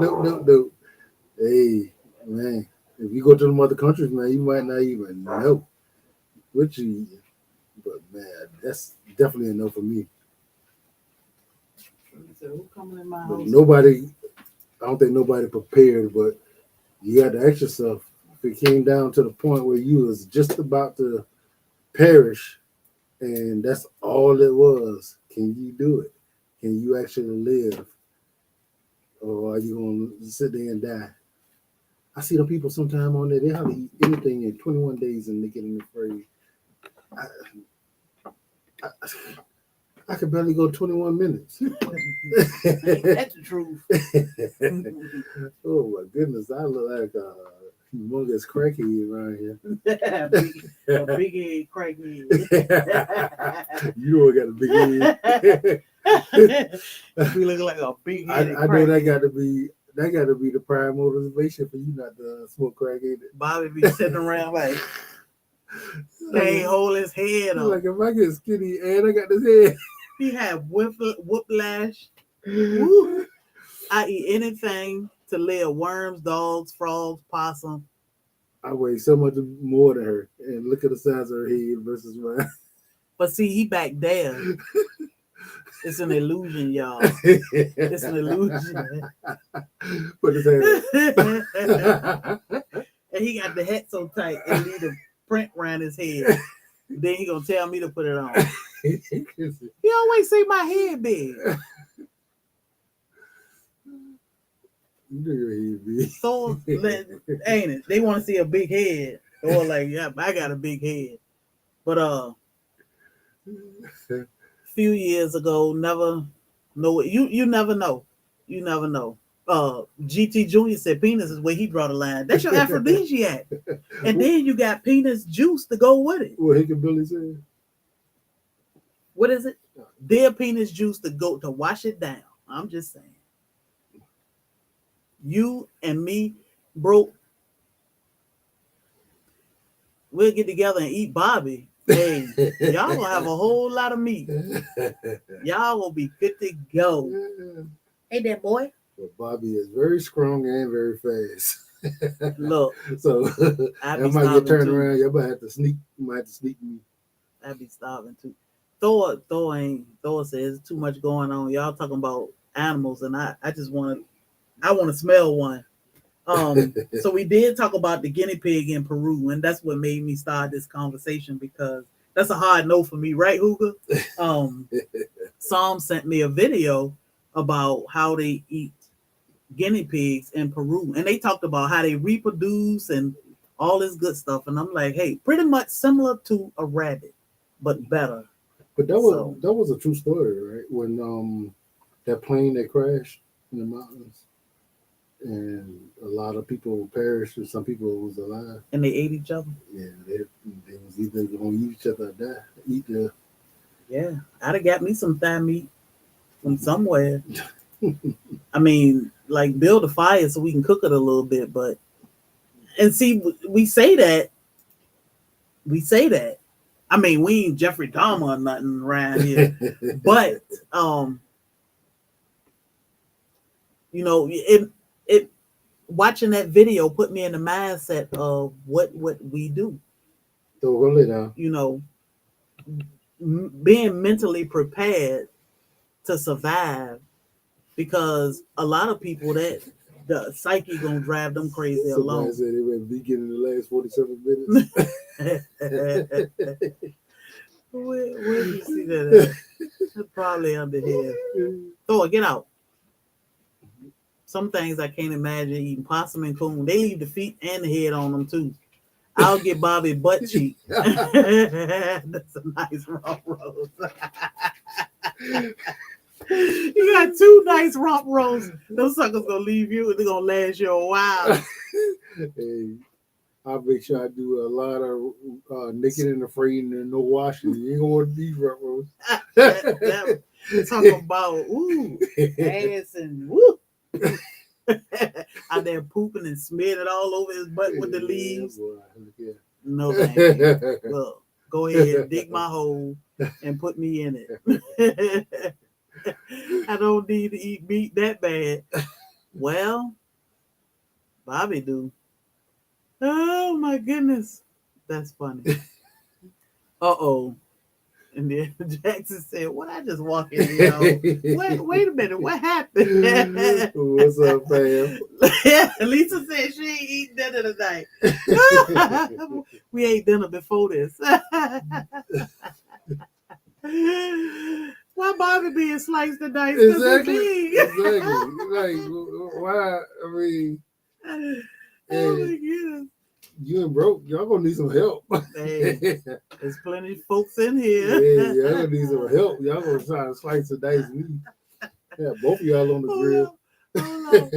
Nope. Hey, man. If you go to the other countries, man, you might not even know what you eat. But man, that's definitely a no for me. Who coming in my But house? I don't think nobody prepared, but you got to ask yourself, if it came down to the point where you was just about to perish and that's all it was, can you do it? Can you actually live? Or are you going to sit there and die? I see the people sometime on there, they have to eat anything in 21 days and they get in the fridge. I could barely go 21 minutes. That's the truth. Oh my goodness, I look like a humongous crackhead around here. A big head crackhead. You don't got a big head. We look like a big head. I know that got to be the prime motivation for you not to smoke crack, ain't it? Bobby be sitting around like can't hold his head up. Like if I get skinny and I got this head. He had whiplash. Woo. I eat anything to live: worms, dogs, frogs, possum. I weigh so much more than her, and look at the size of her head versus mine. But see, he back there. It's an illusion, y'all. It's an illusion. Put his hand And he got the hat so tight and leave the print around his head. Then he gonna tell me to put it on. He always say my head big. You know your head big. So ain't it? They want to see a big head. Or like, yeah, I got a big head. But a few years ago, never know it. You never know. You never know. GT Junior said penis is where he draw the line. That's your aphrodisiac. And then you got penis juice to go with it. What Hickabilly said? What is it? Their penis juice to go to wash it down. I'm just saying. You and me, bro, we'll get together and eat Bobby. Hey, y'all gonna have a whole lot of meat. Y'all will be fit to go. Hey there, boy. But Bobby is very strong and very fast. Look, so I might get turned around. Y'all might have to sneak. You might have to sneak me. I'd be starving too. Thor says too much going on. Y'all talking about animals, and I want to smell one. So we did talk about the guinea pig in Peru, and that's what made me start this conversation because that's a hard no for me, right, Hugo? Psalm sent me a video about how they eat guinea pigs in Peru, and they talked about how they reproduce and all this good stuff. And I'm like, hey, pretty much similar to a rabbit, but better. But that was a true story, right? When that plane that crashed in the mountains, and a lot of people perished, and some people was alive, and they ate each other. Yeah, they was either gonna eat each other or die. Yeah, I'd have got me some thigh meat from somewhere. I mean, like build a fire so we can cook it a little bit, but and see, we say that. I mean, we ain't Jeffrey Dahmer or nothing around here, but you know, it watching that video put me in the mindset of what we do. So go lay down. You know, being mentally prepared to survive, because a lot of people that the psyche gonna drive them crazy alone. Somebody said they went vegan in the last 47 minutes. Where did you see that at? Probably under here. Thor, get out. Some things I can't imagine eating. Possum and coon. They leave the feet and the head on them too. I'll get Bobby butt cheek. That's a nice rump roast. You got 2 nice rump roasts. Those suckers gonna leave you and they're gonna last you a while. Hey, I'll make sure I do a lot of naked and afraid and no washing. You ain't gonna want these rump roasts. Talk about ass and woo. Out there pooping and smeared it all over his butt with the leaves. Yeah. No, thank you. Well, go ahead, dig my hole and put me in it. I don't need to eat meat that bad. Well, Bobby do. Oh my goodness, that's funny. Uh-oh. And then Jackson said, "What? I just walk in here. Wait a minute. What happened?" What's up, fam? Lisa said she ain't eating dinner tonight. We ate dinner before this. Why Bobby being sliced and diced? Exactly. Like, why? I mean, oh my goodness. You and broke, y'all gonna need some help. Hey, there's plenty of folks in here. Yeah, y'all gonna need some help. Y'all gonna try to slice a dice meat. Yeah, both of y'all on the grill. Oh,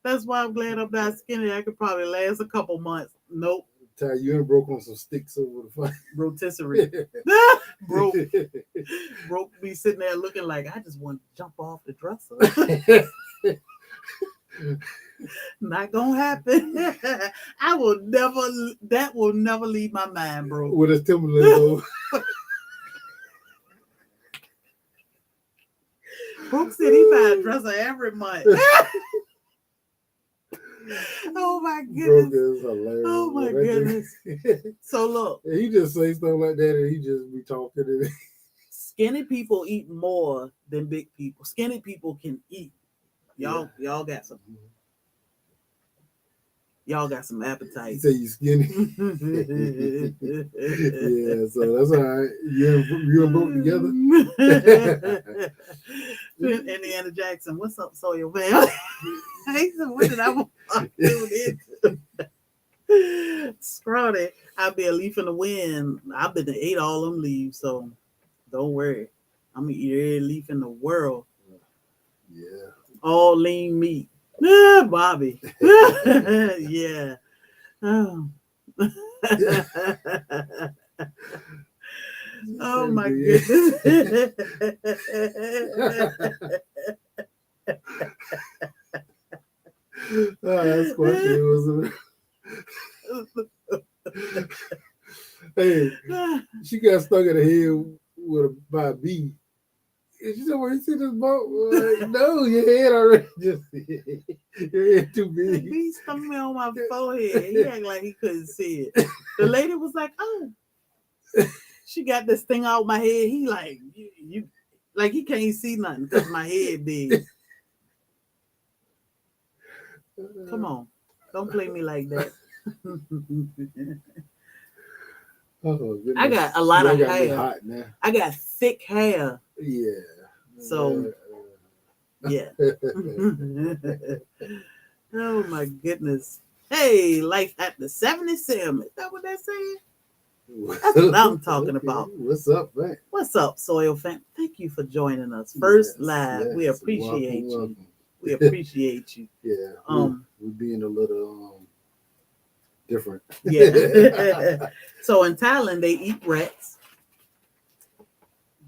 that's why I'm glad I'm not skinny. I could probably last a couple months. Nope. Ty, you and broke on some sticks over the fire. Rotisserie. Broke be sitting there looking like I just want to jump off the dresser. Not gonna happen. That will never leave my mind, bro. With his Timberland. Brooke said he buy a dresser every month. Oh my goodness. Brooke is hilarious. Oh my goodness. So look. He just say stuff like that and he just be talking and Skinny people eat more than big people. Skinny people can eat. Y'all got some. Y'all got some You appetite. say you skinny. Yeah, so that's all right. You and both together. Indiana Jackson, what's up, SoilFamily? He said, what did I want to do this? Scrawny, I'll be a leaf in the wind. I've been to ate all them leaves, so don't worry. I'm gonna eat every leaf in the world. Yeah. All lean meat. Ah, Bobby. Yeah. Oh. Oh my goodness. That's question. Hey, she got stuck in the head by a bee. And she said, "Well, you see this boat?" Like, no, your head already just your head too The big. bee stung me on my forehead. He acted like he couldn't see it. The lady was like, "Oh." She got this thing out my head. He like you like he can't see nothing because my head big. Come on, don't play me like that. Oh, I got a lot of hair. Hot now. I got thick hair. Yeah. So yeah. Oh my goodness. Hey, life after 77. Is that what they're saying? That's what I'm talking about. What's up, man? What's up, Soil Fam? Thank you for joining us. First live. Yes. We appreciate you. Welcome. We appreciate you. Yeah. We're being a little different. Yeah. So in Thailand, they eat rats.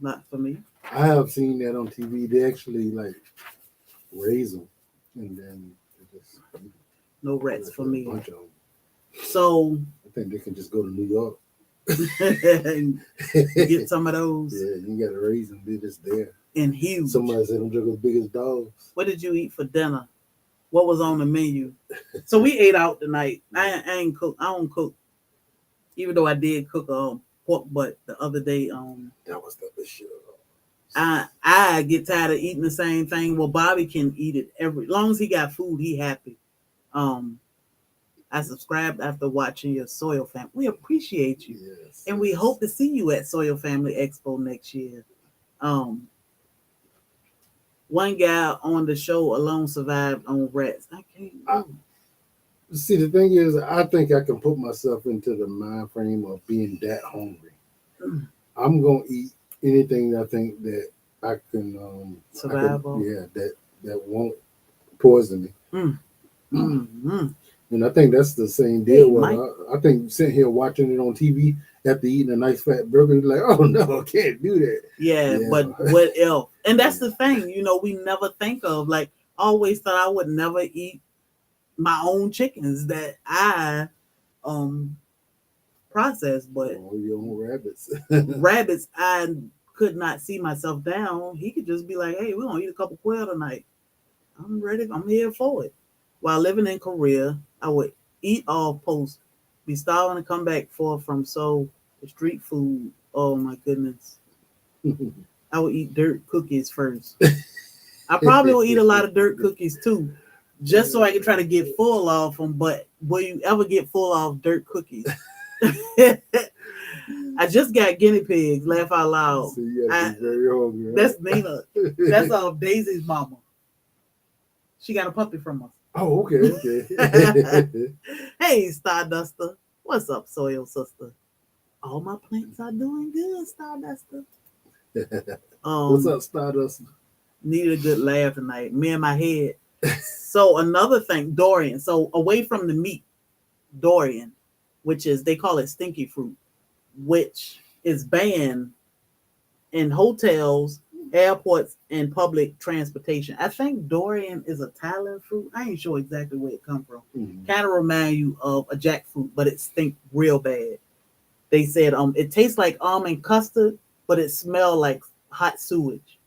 Not for me. I have seen that on TV. They actually like raise them, and then they just No rats for me. A bunch of them. So I think they can just go to New York and get some of those. Yeah, you got to raise them. They're just there. And huge. Somebody said them just as big as dogs. What did you eat for dinner? What was on the menu? So we ate out tonight. I ain't cook. I don't cook. Even though I did cook pork butt the other day. That was the shit. I get tired of eating the same thing. Well, Bobby can eat it as long as he got food, he happy. I subscribed after watching your Soil Family. We appreciate you. Yes, and we hope to see you at Soil Family Expo next year. One guy on the show alone survived on rats. I can't. See, the thing is, I think I can put myself into the mind frame of being that hungry. I'm gonna eat anything I think that I can survive on. Yeah, that won't poison me. And I think that's the same deal. I think sitting here watching it on TV after eating a nice fat burger, you're like, oh no, I can't do that. Yeah, but what else? And that's the thing, we never think of. Like, I always thought I would never eat my own chickens that I process, but your own rabbits. Rabbits, I could not see myself down. He could just be like, hey, we're gonna eat a couple quail tonight. I'm ready, I'm here for it. While living in Korea, I would eat off post, be starving to come back forth from the street food. Oh my goodness. I would eat dirt cookies first. I probably will eat a lot of dirt cookies too, just so I can try to get full off them. But will you ever get full off dirt cookies? I just got guinea pigs. Laugh out loud. So you gotta be very hungry, right? That's Nina. That's Daisy's mama. She got a puppy from us. Oh, okay. Hey, Starduster. What's up, Soil Sister? All my plants are doing good, Starduster. What's up, Stardust? Needed a good laugh tonight. Me and my head. So another thing, durian. So away from the meat, durian, which is, they call it stinky fruit, which is banned in hotels, airports, and public transportation. I think durian is a Thailand fruit. I ain't sure exactly where it come from. Kind of remind you of a jackfruit, but it stink real bad. They said it tastes like almond custard, but it smells like hot sewage.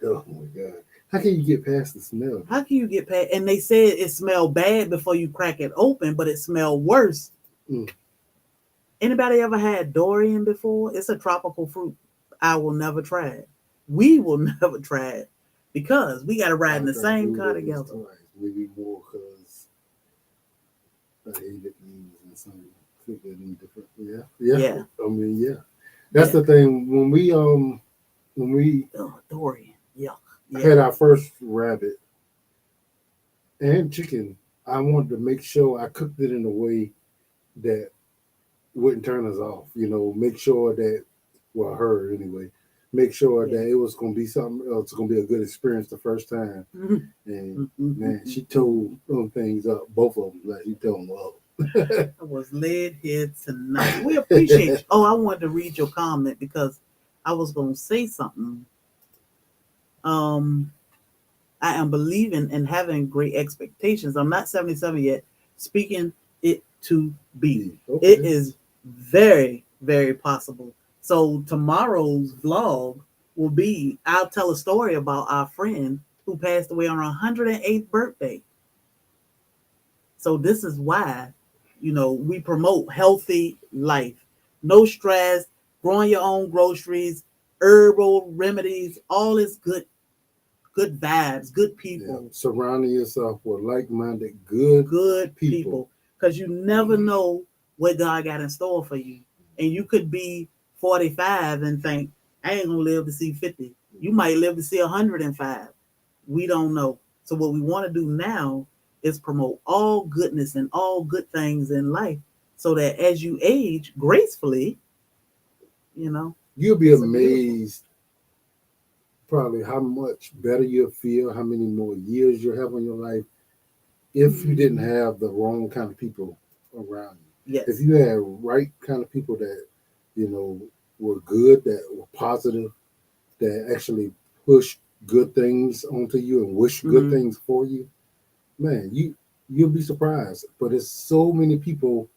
Oh my God. How can you get past the smell? How can you get past? And they said it smelled bad before you crack it open, but it smelled worse. Anybody ever had durian before? It's a tropical fruit. I will never try it. We will never try it because we got to ride I in the tried to same do it car at least together. twice, maybe more, because I hated things and some cooked it in different. Yeah, yeah. Yeah, I mean, yeah. That's yeah. the thing. When we Oh, Dory. Yuck. Yeah. had our first rabbit and chicken, I wanted to make sure I cooked it in a way that wouldn't turn us off. Make sure that, well, her anyway, make sure Yeah. that it was going to be something else, going to be a good experience the first time. And man, she told them things up, both of them, like she told them up. I was led here tonight. We appreciate you. Oh, I wanted to read your comment because I was going to say something. Um, I am believing and having great expectations. I'm not 77 yet. Speaking it to be. Okay. It is very, very possible. So tomorrow's vlog will be, I'll tell a story about our friend who passed away on her 108th birthday. So this is why, we promote healthy life. No stress, growing your own groceries, herbal remedies, all this good vibes, good Yeah. people, Surrounding yourself with like-minded, good good people. people. Because you never know what God got in store for you. And you could be 45 and think, I ain't gonna live to see 50. You might live to see 105. We don't know. So what we want to do now is promote all goodness and all good things in life so that as you age gracefully, you know, You'll be it's a beautiful. amazed probably how much better you'll feel, how many more years you'll have in your life if you didn't have the wrong kind of people around you. If Yes. you had right kind of people that, you know, were good, that were positive, that actually push good things onto you and wish good Mm-hmm. things for you, man, you'll be surprised. But there's so many people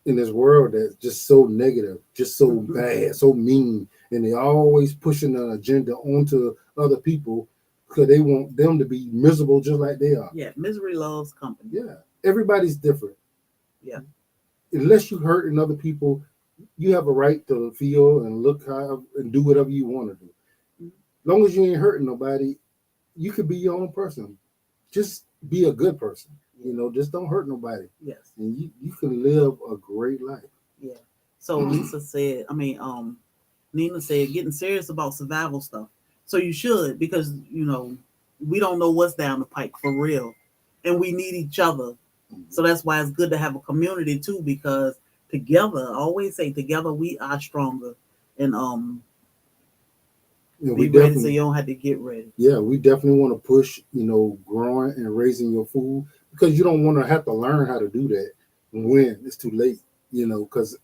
in this world that's just so negative, just so Mm-hmm. bad, so mean, and they always pushing an agenda onto other people because they want them to be miserable just like they are. Yeah. Misery loves company. Yeah, everybody's different. Yeah. Unless you hurting other people, you have a right to feel and look how and do whatever you want to do. As long as you ain't hurting nobody, you could be your own person. Just be a good person. Yeah. Just don't hurt nobody, Yes. and you can live a great life. Yeah. So Lisa said, Nina said, getting serious about survival stuff. So you should, because, we don't know what's down the pike for real. And we need each other. So that's why it's good to have a community too, because together, I always say together we are stronger. And And we be ready so definitely, you don't have to get ready. yeah, we definitely want to push, growing and raising your food, because you don't want to have to learn how to do that when it's too late, because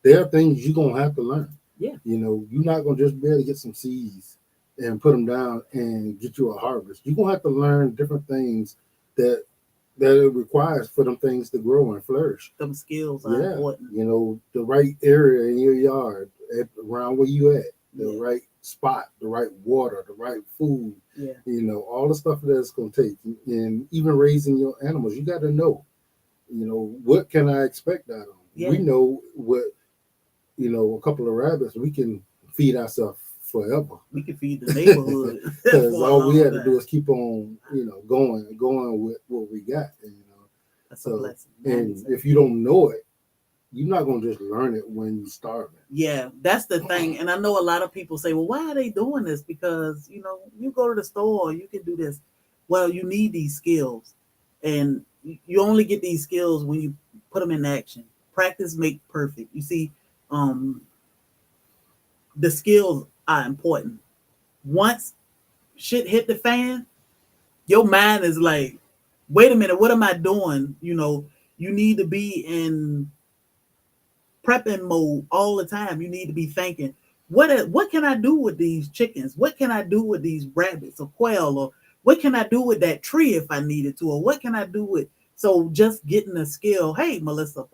there are things you're going to have to learn. Yeah. You're not going to just be able to get some seeds and put them down and get you a harvest. You're going to have to learn different things that it requires for them things to grow and flourish. Them skills are Yeah, important. the right area in your yard, around where you at, the Yeah. right spot, the right water, the right food. Yeah. All the stuff that it's going to take, and even raising your animals, you got to know. What can I expect out of them? Yeah. We know what, a couple of rabbits we can feed ourselves forever. We can feed the neighborhood Because for a all we long had to do time. is keep on, going with what we got. That's a So, blessing. and if you don't know it, you're not gonna just learn it when you're starving. Yeah, that's the thing. And I know a lot of people say, well, why are they doing this? Because, you go to the store, you can do this. Well, you need these skills. And you only get these skills when you put them in action. Practice make perfect. You see, um, the skills are important. Once shit hit the fan, your mind is like, wait a minute, what am I doing? You need to be in prepping mode all the time. You need to be thinking, what can I do with these chickens? What can I do with these rabbits or quail? Or what can I do with that tree if I needed to? Or what can I do with? So just getting a skill. Hey, Melissa,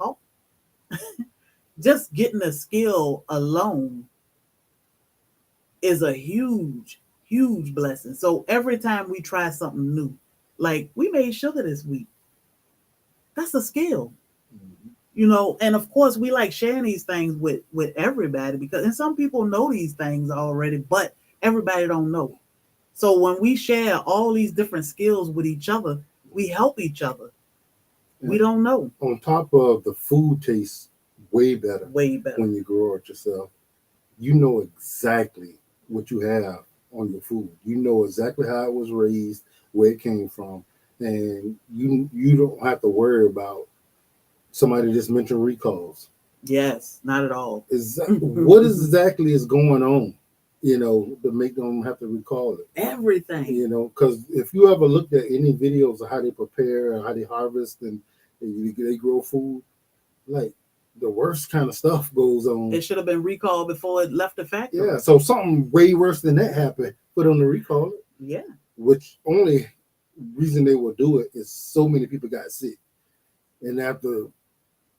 just getting a skill alone is a huge, huge blessing. So every time we try something new, like we made sugar this week, that's a skill. Mm-hmm. And of course we like sharing these things with everybody, because and some people know these things already, but everybody don't know. So when we share all these different skills with each other, we help each other. We don't know. On top of the food tastes way better Way better. when you grow it yourself. You know exactly what you have on your food. You know exactly how it was raised, where it came from, and you don't have to worry about somebody just mentioned recalls. Yes, not at all. What exactly is going on, to make them have to recall it? Everything. Because if you ever looked at any videos of how they prepare and how they harvest and they grow food, like the worst kind of stuff goes on. It should have been recalled before it left the factory. Yeah, so something way worse than that happened for them to recall it. Yeah. Which only reason they will do it is so many people got sick. And after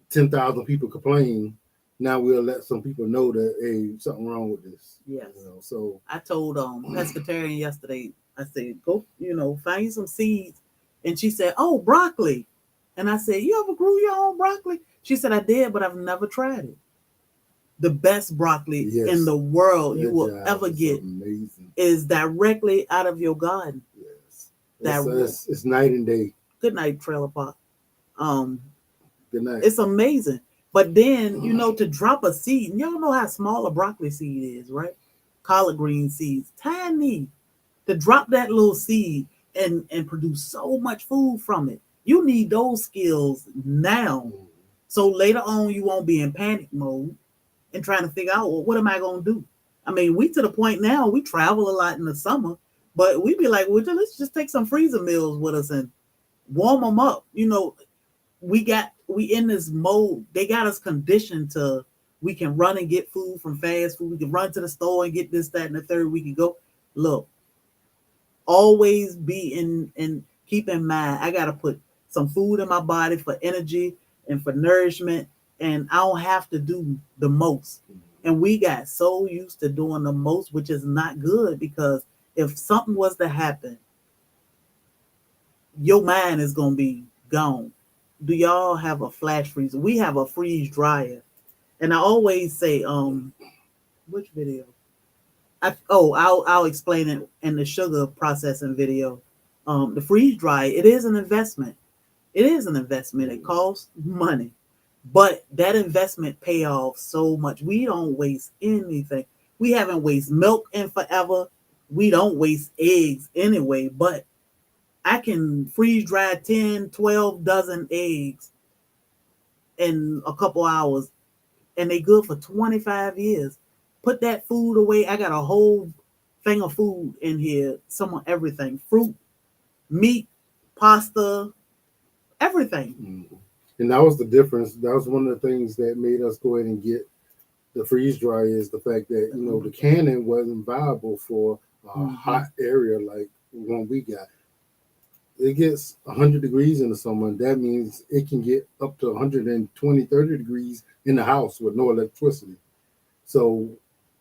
10,000 people complain, now we'll let some people know that, hey, something wrong with this. Yes. So I told pescatarian yesterday, I said, go, find you some seeds. And she said, oh, broccoli. And I said, you ever grew your own broccoli? She said, I did, but I've never tried it. The best broccoli in the world you will ever get is directly out of your garden. Yes. It's night and day. Good night, Trailer Park. Good night. It's amazing. But then, to drop a seed, y'all know how small a broccoli seed is, right? Collard green seeds, tiny. To drop that little seed and produce so much food from it. You need those skills now. So later on, you won't be in panic mode and trying to figure out, well, what am I going to do? I mean, we to the point now, we travel a lot in the summer, but we be like, well, let's just take some freezer meals with us and warm them up. We in this mode. They got us conditioned to, we can run and get food from fast food. We can run to the store and get this, that, and the third. We can go. Look, always be in keep in mind, I got to put some food in my body for energy and for nourishment, and I don't have to do the most. And we got so used to doing the most, which is not good, because if something was to happen, your mind is going to be gone. Do y'all have a flash freezer? We have a freeze dryer. And I always say, which video? I'll explain it in the sugar processing video. The freeze dryer, it is an investment. It is an investment. It costs money. But that investment pay off so much. We don't waste anything. We haven't wasted milk in forever. We don't waste eggs anyway, but I can freeze dry 10, 12 dozen eggs in a couple hours, and they good for 25 years. Put that food away. I got a whole thing of food in here. Some of everything. Fruit, meat, pasta, everything. Mm-hmm. And that was the difference. That was one of the things that made us go ahead and get the freeze dryer, is the fact that, the canning wasn't viable for a hot area like the one we got. It gets 100 degrees in the summer, and that means it can get up to 120, 30 degrees in the house with no electricity. So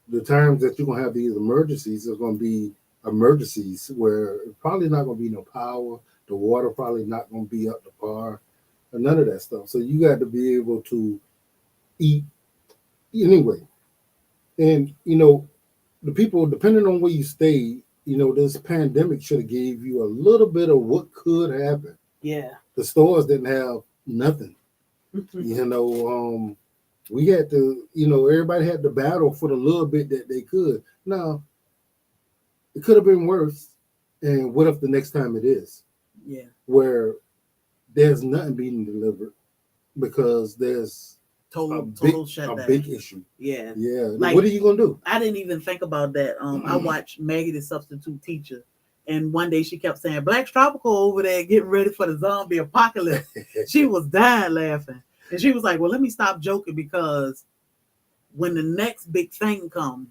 the times that you're going to have these emergencies are going to be emergencies where probably not going to be no power. The water probably not going to be up to par, or none of that stuff. So you got to be able to eat anyway. And, the people, depending on where you stay, this pandemic should have gave you a little bit of what could happen. Yeah. The stores didn't have nothing. We had to, everybody had to battle for the little bit that they could. Now, it could have been worse. And what if the next time it is? Yeah. Where there's nothing being delivered because there's total shutdown. A big issue. Yeah. Yeah. Like, what are you going to do? I didn't even think about that. I watched Maggie the Substitute Teacher, and one day she kept saying, Black's Tropical over there getting ready for the zombie apocalypse. She was dying laughing. And she was like, well, let me stop joking, because when the next big thing comes,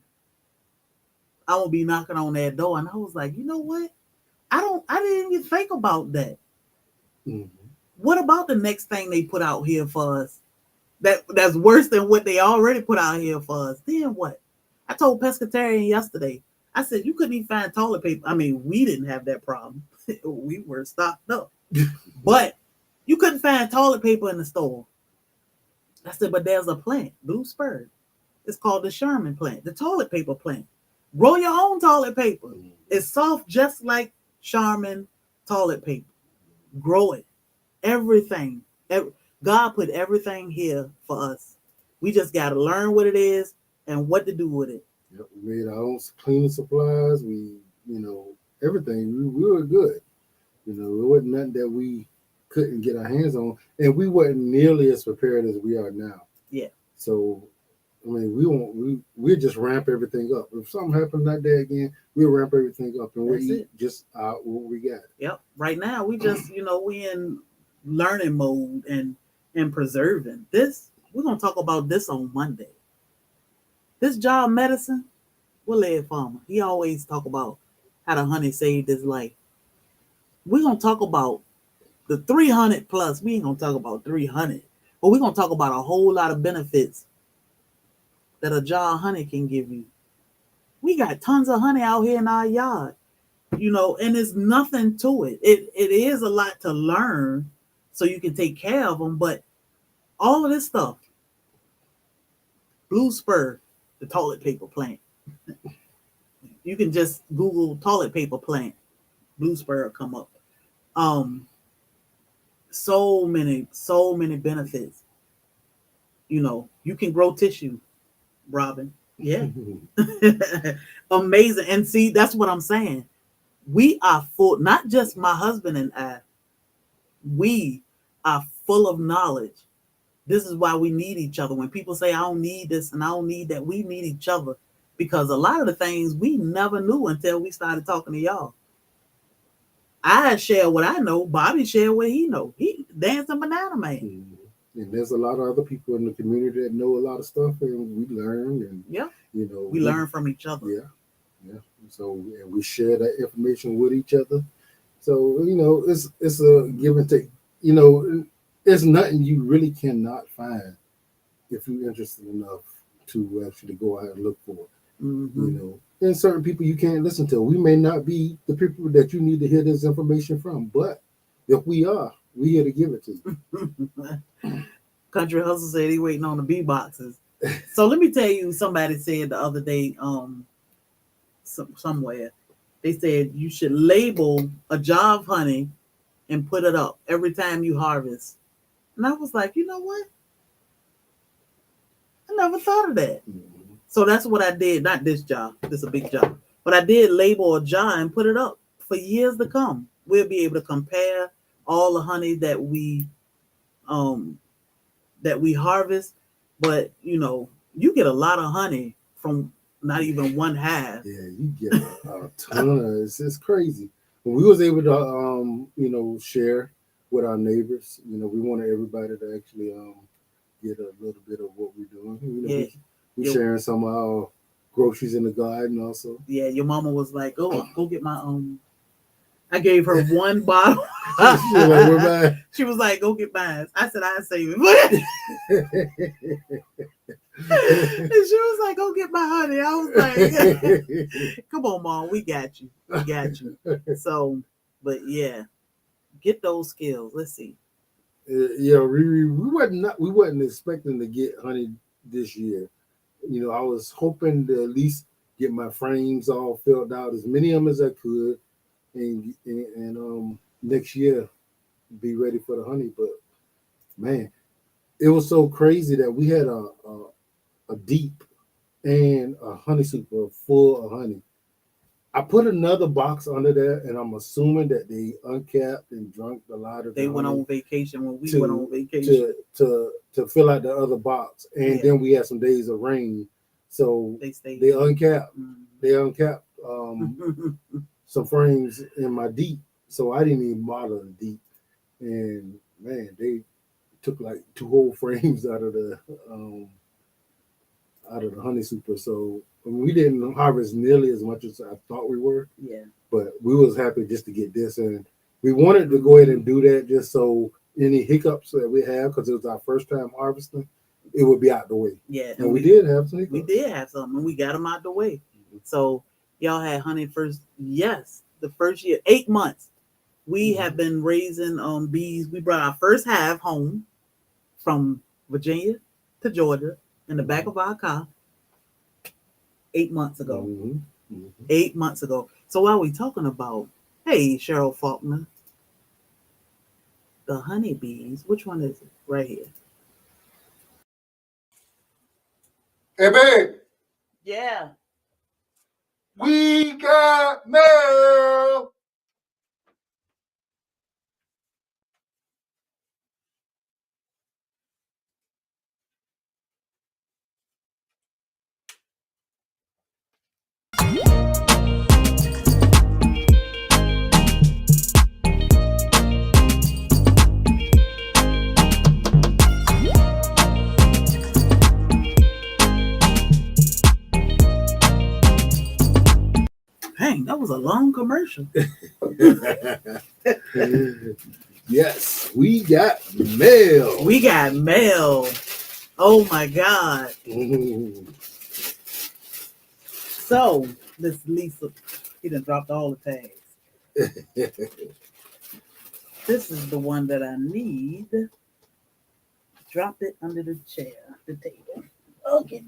I will be knocking on that door. And I was like, you know what? I didn't even think about that. Mm-hmm. What about the next thing they put out here for us? That's worse than what they already put out here for us. Then what? I told Pescatarian yesterday, I said, you couldn't even find toilet paper. I mean, we didn't have that problem. We were stocked up. But you couldn't find toilet paper in the store. I said, but there's a plant, blue spur. It's called the Sherman plant, the toilet paper plant. Grow your own toilet paper. It's soft just like Charmin toilet paper. Grow it. Everything. God put everything here for us. We just got to learn what it is and what to do with it. Yep, we made our own cleaning supplies. We, everything. We were good. It wasn't nothing that we couldn't get our hands on, and we weren't nearly as prepared as we are now. Yeah. So, I mean, we just ramp everything up. If something happened that day again, we'll ramp everything up, and we'll eat just what we got. Yep. Right now, we just, we in learning mode and preserving this. We're gonna talk about this on Monday. This job medicine, we'll let farmer. He always talk about how the honey saved his life. We're gonna talk about the 300 plus. We ain't gonna talk about 300, but we're gonna talk about a whole lot of benefits that a jar of honey can give you. We got tons of honey out here in our yard, and there's nothing to it. It is a lot to learn so you can take care of them, but all of this stuff, blue spur, the toilet paper plant. You can just Google toilet paper plant. Blue spur will come up. So many benefits. You can grow tissue, Robin. Yeah. Amazing. And see, that's what I'm saying. We are full, not just my husband and I, we are full of knowledge. This is why we need each other. When people say, I don't need this and I don't need that, we need each other, because a lot of the things we never knew until we started talking to y'all. I share what I know. Bobby share what he know. He dancing banana man. Mm-hmm. And there's a lot of other people in the community that know a lot of stuff, and we learn. And we learn from each other. Yeah. So, and we share that information with each other. So, it's a give and take. There's nothing you really cannot find if you're interested enough to actually go out and look for it. Mm-hmm. And certain people you can't listen to. We may not be the people that you need to hear this information from, but if we are, we here to give it to you. Country Hustle said he waiting on the bee boxes. So let me tell you, somebody said the other day, somewhere, they said you should label a jar of honey and put it up every time you harvest. And I was like, you know what? I never thought of that. Mm-hmm. So that's what I did. Not this jar. This is a big jar. But I did label a jar and put it up for years to come. We'll be able to compare all the honey that we harvest. But, you get a lot of honey from not even one hive. Yeah, you get a ton of it. It's crazy. When we was able to, share with our neighbors, we wanted everybody to actually get a little bit of what we're doing. We're sharing some of our groceries in the garden also. Yeah, your mama was like, "Oh, go get my I gave her one bottle. She was like, "Go get mine." I said, "I save it." And she was like, "Go get my honey." I was like, "Come on, Mom, we got you. We got you." So, but yeah, get those skills. Let's see. Yeah, we wasn't expecting to get honey this year. I was hoping to at least get my frames all filled out, as many of them as I could, and next year be ready for the honey. But man, it was so crazy that we had a deep and a honey super full of honey. I put another box under there, and I'm assuming that they uncapped and drunk a lot of. They went on vacation when we went on vacation to fill out the other box, and then we had some days of rain, so they uncapped. Mm-hmm. They uncapped some frames in my deep, so I didn't even bother the deep. And man, they took like 2 whole frames out of the honey super. So we didn't harvest nearly as much as I thought we were. Yeah. But we was happy just to get this, and we wanted to go ahead and do that just so any hiccups that we have, because it was our first time harvesting, it would be out the way. Yeah. And we did have some hiccups. We did have some, and we got them out the way. Mm-hmm. So y'all had honey the first year, 8 months. We have been raising bees. We brought our first hive home from Virginia. to Georgia in the back of our car 8 months ago. Mm-hmm. Mm-hmm. 8 months ago. So while we talking about, hey, Cheryl Faulkner, the honeybees, which one is it? Right here. Hey, babe. Yeah. We got mail. Dang, that was a long commercial. Yes, we got mail. We got mail. Oh my God. Mm-hmm. So, this Lisa, he done dropped all the tags. This is the one that I need. Dropped it under the chair, the table. Okay.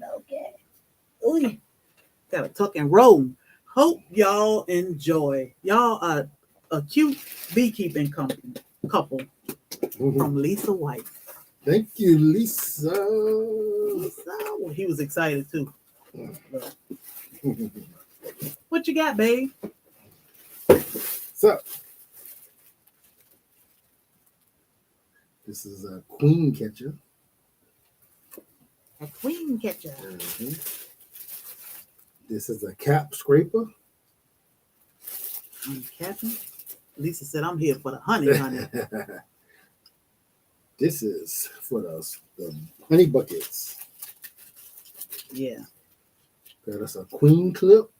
Ooh, gotta tuck and roll. Hope y'all enjoy. Y'all are a cute beekeeping couple from Lisa White. Thank you, Lisa. Well, he was excited too. What you got, babe? So, this is a queen catcher. A queen catcher. Mm-hmm. This is a cap scraper. Captain. Lisa said, "I'm here for the honey." This is for the honey buckets. Yeah. Got us a queen clip,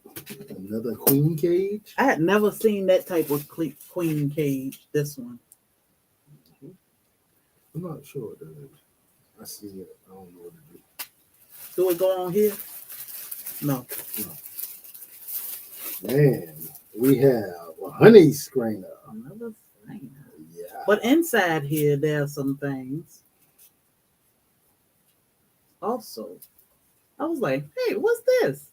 another queen cage. I had never seen that type of queen cage. This one. I'm not sure what that is. I see it. I don't know what it is. Do it go on here? No. Man, we have a honey screener. Another thing. Yeah. But inside here, there are some things. Also, I was like, hey, what's this?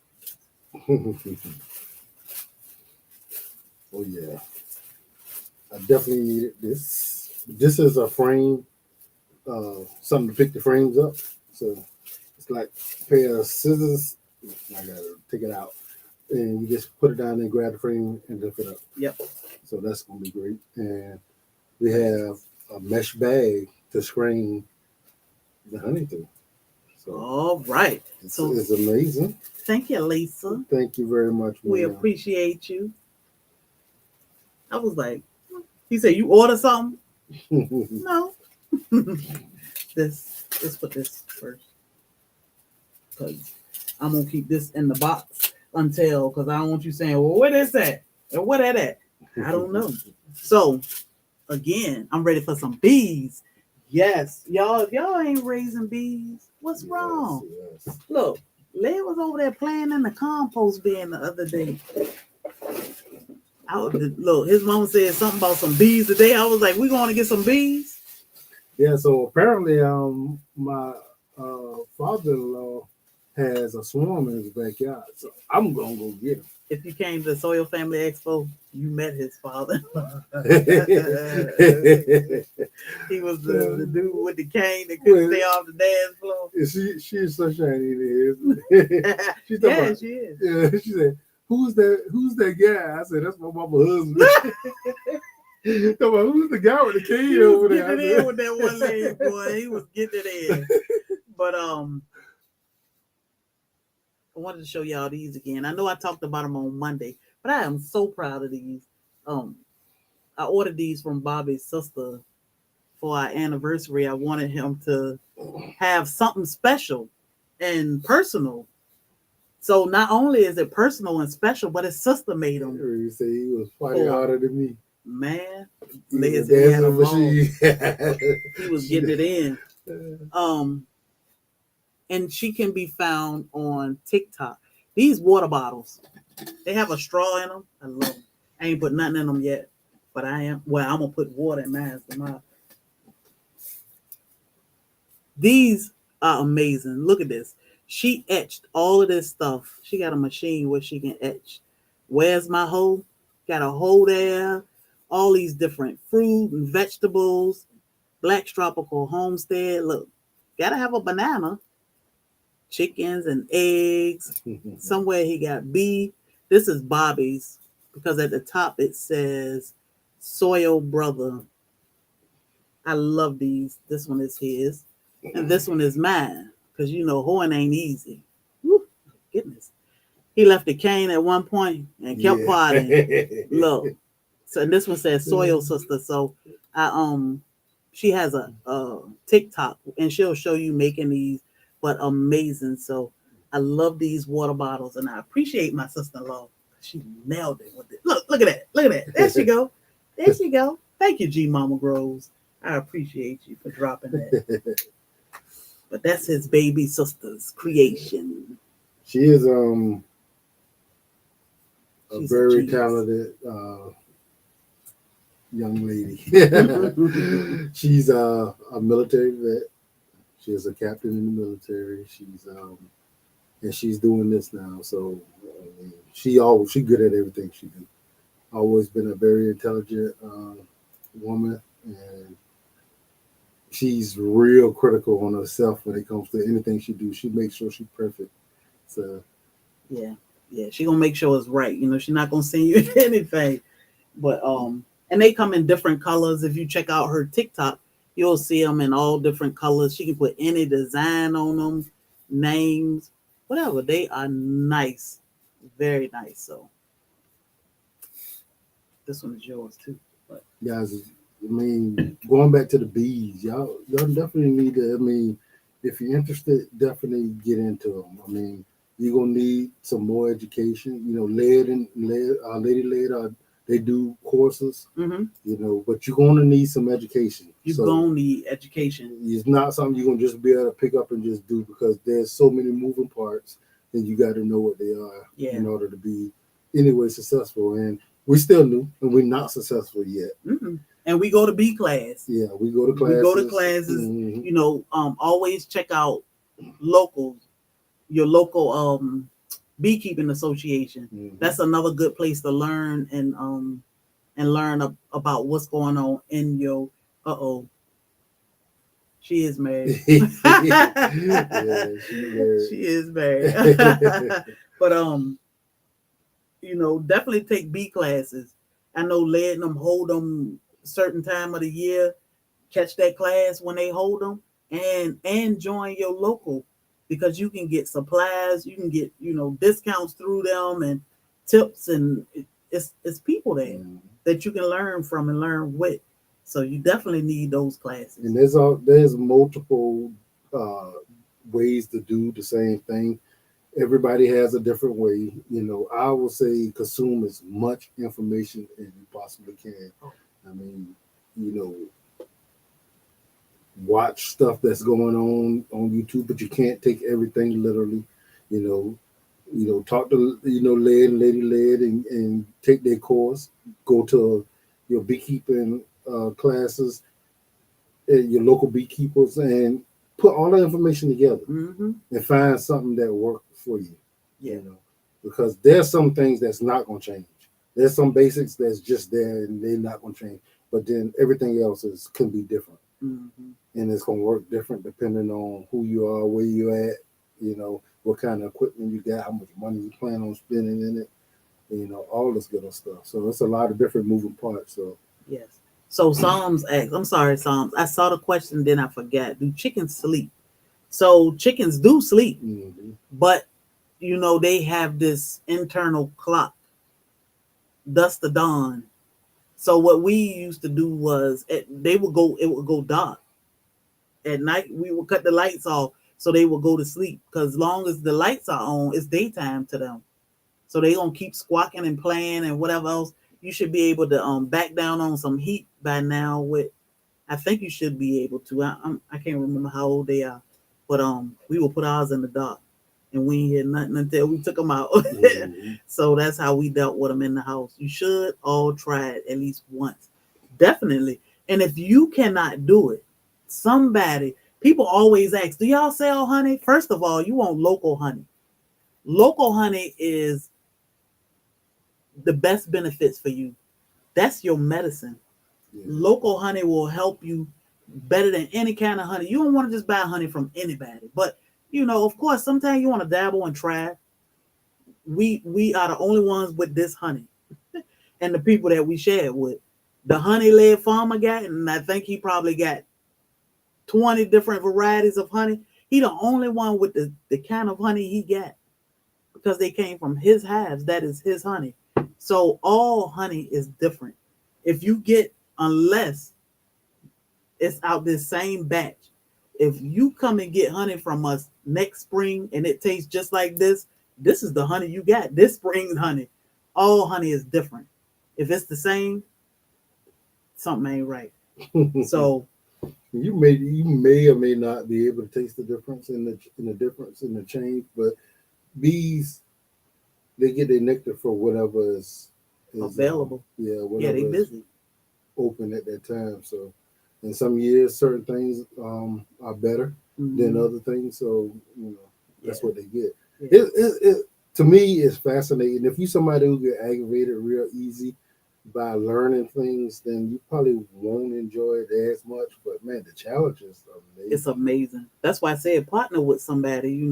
Oh, yeah. I definitely needed this. This is a frame, something to pick the frames up. So it's like a pair of scissors. I gotta take it out. And you just put it down and grab the frame and lift it up. Yep. So that's gonna be great. And we have a mesh bag to screen the honey through. So all right. it's amazing. Thank you, Lisa. Thank you very much. We appreciate you. I was like, he said, you order something? No. Let's put this first. Because I'm going to keep this in the box until, because I don't want you saying, well, what is that? And what is that? I don't know. So, again, I'm ready for some bees. Yes. Y'all, if y'all ain't raising bees, what's wrong? Yes. Look, Leah was over there playing in the compost bin the other day. Look, his mama said something about some bees today. I was like, we going to get some bees? Yeah, so apparently my father-in-law has a swarm in his backyard. So I'm going to go get him. If you came to the SoilFamily Expo, you met his father. He was the dude with the cane that couldn't stay off the dance floor. She's so shiny in there. She is. Yeah, she said, who's that guy? I said, that's my mama's husband. Who's the guy with the cane over there? Getting it in with that one leg, boy. He was getting it in. But I wanted to show y'all these again. I know I talked about them on Monday, but I am so proud of these. I ordered these from Bobby's sister for our anniversary. I wanted him to have something special and personal. So not only is it personal and special, but his sister made them. You say he was fighting harder than me. Man, he was getting it in. And she can be found on TikTok. These water bottles, they have a straw in them. I love them. I ain't put nothing in them yet, but I'm gonna put water in mine tomorrow. These are amazing. Look at this. She etched all of this stuff. She got a machine where she can etch. Where's my hoe? Got a hoe there. All these different fruit and vegetables. Black's Tropical Homestead. Look, gotta have a banana. Chickens and eggs. Somewhere he got beef. This is Bobby's because at the top it says Soil Brother. I love these. This one is his. And this one is mine. Because you know, hoeing ain't easy. Woo, goodness. He left the cane at one point and kept potting. Look. So and this one says Soil Sister. So she has a TikTok and she'll show you making these, but amazing. So I love these water bottles and I appreciate my sister-in-law. She nailed it with it. Look at that. Look at that. There she go. There she go. Thank you, G Mama Groves. I appreciate you for dropping that. But that's his baby sister's creation. She is a very talented young lady. She's a military vet. She is a captain in the military. She's and she's doing this now. So she good at everything she do. Always been a very intelligent woman, and she's real critical on herself when it comes to anything she do. She makes sure she's perfect. So yeah, she gonna make sure it's right. You know, she's not gonna send you anything. But and they come in different colors. If you check out her TikTok, you'll see them in all different colors. She can put any design on them, names, whatever. They are nice, very nice. So this one is yours too. But guys, I mean, going back to the bees, y'all definitely need to. I mean, if you're interested, definitely get into them. I mean, you're gonna need some more education. You know, Lady Led, they do courses. mm-hmm. You know, but you're gonna need some education. You're gonna need education. It's not something you're gonna just be able to pick up and just do because there's so many moving parts, and you got to know what they are in order to be anyway successful. And we're still new, and we're not successful yet. Mm-hmm. And we go to B class. Yeah, we go to classes. We go to classes. Mm-hmm. You know, always check out your local beekeeping association. Mm-hmm. That's another good place to learn and learn about what's going on in your. She is married. Yeah, she is married. But you know, definitely take bee classes. I know letting them hold them certain time of the year, catch that class when they hold them, and join your local because you can get supplies, you can get discounts through them and tips, and it's people there that you can learn from and learn with. So you definitely need those classes. And there's multiple ways to do the same thing. Everybody has a different way. You know, I will say consume as much information as you possibly can. I mean, you know, watch stuff that's going on YouTube, but you can't take everything literally. You know, talk to Lady Led and take their course. Go to your beekeeping classes, your local beekeepers, and put all that information together and find something that works for you. Yeah. You know, because there's some things that's not going to change. There's some basics that's just there and they're not going to change. But then everything else can be different. Mm-hmm. And it's going to work different depending on who you are, where you're at, you know, what kind of equipment you got, how much money you plan on spending in it, you know, all this good stuff. So it's a lot of different moving parts. So yes. So Psalms asks, I'm sorry, Psalms. I saw the question, then I forgot. Do chickens sleep? So chickens do sleep, but you know, they have this internal clock, dusk to dawn. So what we used to do was it would go dark. At night, we would cut the lights off so they would go to sleep. Because as long as the lights are on, it's daytime to them. So they gonna keep squawking and playing and whatever else. You should be able to back down on some heat by now. I think you should be able to. I can't remember how old they are, but we will put ours in the dark, and we ain't hear nothing until we took them out. So that's how we dealt with them in the house. You should all try it at least once, definitely. And if you cannot do it, somebody People always ask, do y'all sell honey? First of all, you want local honey. Local honey is the best benefits for you. That's your medicine. Yeah. Local honey will help you better than any kind of honey. You don't want to just buy honey from anybody. But, of course, sometimes you want to dabble and try. We are the only ones with this honey. And the people that we share it with. The honey-led farmer got, and I think he probably got 20 different varieties of honey. He the only one with the kind of honey he got because they came from his hives. That is his honey. So all honey is different. If you get, unless it's out this same batch, if you come and get honey from us next spring and it tastes just like this is the honey you got. This spring's honey. All honey is different. If it's the same, something ain't right. So you may or may not be able to taste the difference in the change, but bees, they get their nectar for whatever is available. Whatever they busy. Open at that time. So in some years certain things are better than other things. So that's what they get. Yeah. It to me it's fascinating. If you somebody who get aggravated real easy by learning things, then you probably won't enjoy it as much. But man, the challenge is amazing. It's amazing. That's why I said partner with somebody.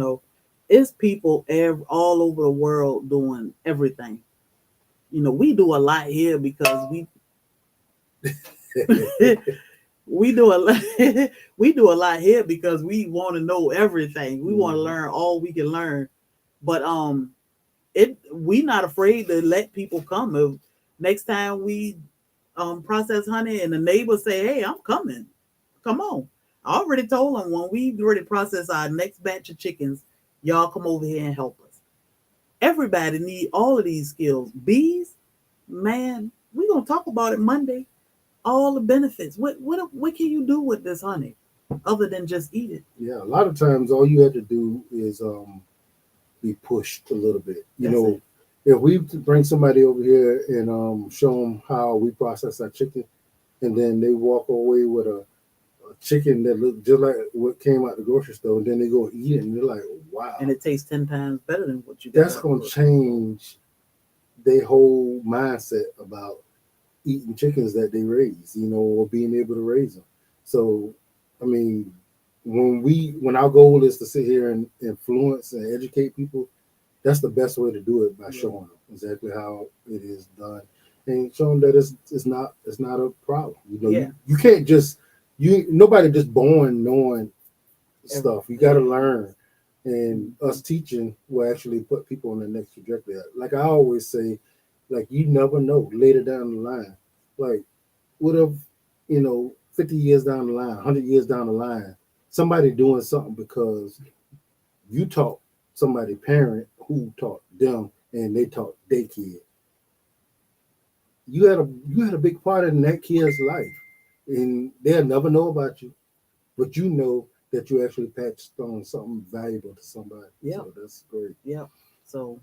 It's people all over the world doing everything. We do a lot here because we do a lot here because we want to know everything. We want to learn all we can learn. But we not afraid to let people come. If next time we process honey and the neighbors say, hey, I'm coming, come on. I already told them when we already process our next batch of chickens, y'all come over here and help us. Everybody need all of these skills. Bees, man, we're gonna talk about it Monday. All the benefits. What can you do with this honey other than just eat it? Yeah, a lot of times all you have to do is be pushed a little bit. If we bring somebody over here and show them how we process our chicken, and then they walk away with a chicken that looks just like what came out the grocery store, and then they go eat it, and they're like, wow. And it tastes 10 times better than what you got. That's going to change their whole mindset about eating chickens that they raise, or being able to raise them. So, I mean, when our goal is to sit here and influence and educate people, that's the best way to do it, by showing them exactly how it is done and showing that it's not a problem. You can't just nobody just born knowing stuff. You got to learn, and us teaching will actually put people on the next trajectory. Like I always say, like you never know later down the line. Like what if 50 years down the line, 100 years down the line, somebody doing something because you taught somebody parent who taught them and they taught their kid. You had a big part in that kid's life, and they'll never know about you, but you know that you actually patched on something valuable to somebody. Yeah, so that's great. Yeah. So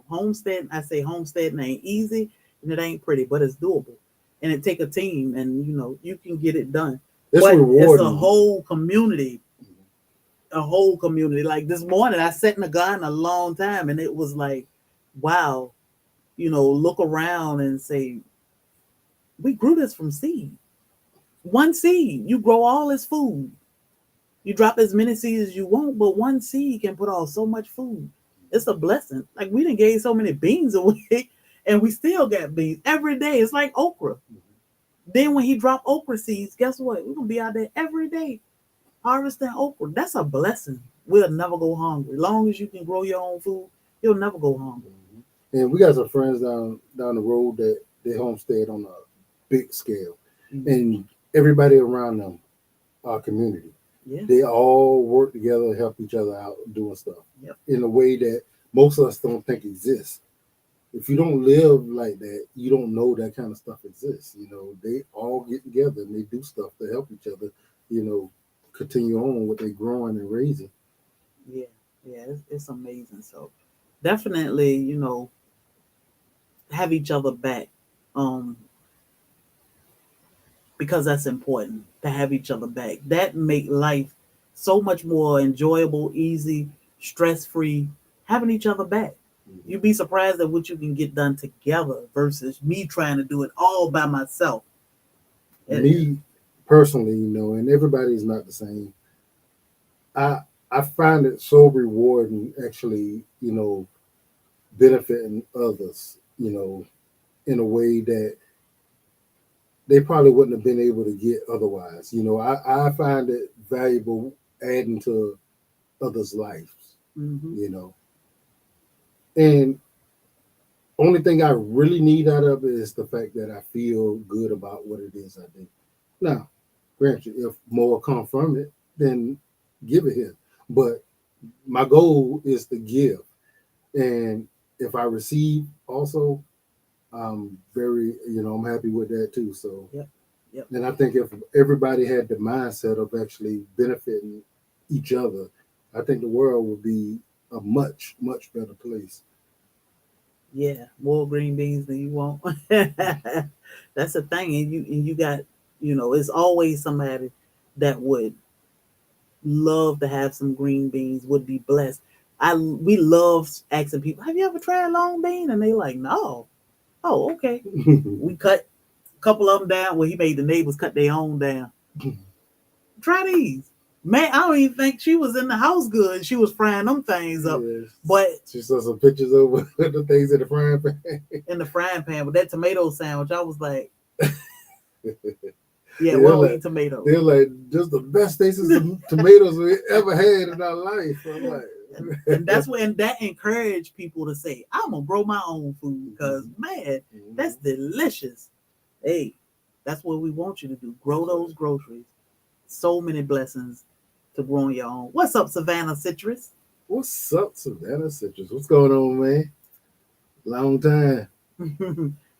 homestead. I say homesteading ain't easy and it ain't pretty, but it's doable, and it take a team, and you can get it done. It's rewarding. It's a whole community. A whole community. Like this morning, I sat in a garden a long time, and it was like, wow, look around and say, we grew this from seed. One seed, you grow all this food. You drop as many seeds as you want, but one seed can put out so much food. It's a blessing. Like we done gave so many beans away, and we still got beans every day. It's like okra. Then when he dropped okra seeds, guess what? We're gonna be out there every day harvesting okra. That's a blessing. We'll never go hungry. As long as you can grow your own food, you'll never go hungry. And we got some friends down the road that they homestead on a big scale, and everybody around them are community. Yeah. They all work together, help each other out, doing stuff in a way that most of us don't think exists. If you don't live like that, you don't know that kind of stuff exists. They all get together and they do stuff to help each other, continue on what they're growing and raising. Yeah, it's amazing. So definitely, have each other back. Because that's important to have each other back. That make life so much more enjoyable, easy, stress-free, having each other back. You'd be surprised at what you can get done together versus me trying to do it all by myself. Me personally, and everybody's not the same. I I find it so rewarding actually, benefiting others, in a way that they probably wouldn't have been able to get otherwise. I find it valuable adding to others' lives, Mm-hmm. you know. And only thing I really need out of it is the fact that I feel good about what it is I do. Now, granted, if more come from it, then give it here. But my goal is to give. And if I receive also, I'm very, I'm happy with that too. So, Yep. Yep. and I think if everybody had the mindset of actually benefiting each other, I think the world would be a much, much better place. Yeah, more green beans than you want. That's the thing, and you got, it's always somebody that would love to have some green beans, would be blessed. We love asking people, "Have you ever tried long bean?" And they like, "No." Oh, okay. We cut a couple of them down. Well, he made the neighbors cut their own down. Try these. Man, I don't even think she was in the house good. She was frying them things up. Yes. But She saw some pictures over the things in the frying pan. in the frying pan with that tomato sandwich, I was like, yeah, They're we'll like, eat tomatoes. they're like, just the best tastes of tomatoes we ever had in our life. I'm like, and that's when that encouraged people to say, I'm gonna grow my own food because man, that's delicious. Hey, that's what we want you to do. Grow those groceries. So many blessings to growing your own. What's up, Savannah Citrus? What's up, Savannah Citrus? What's going on, man? Long time.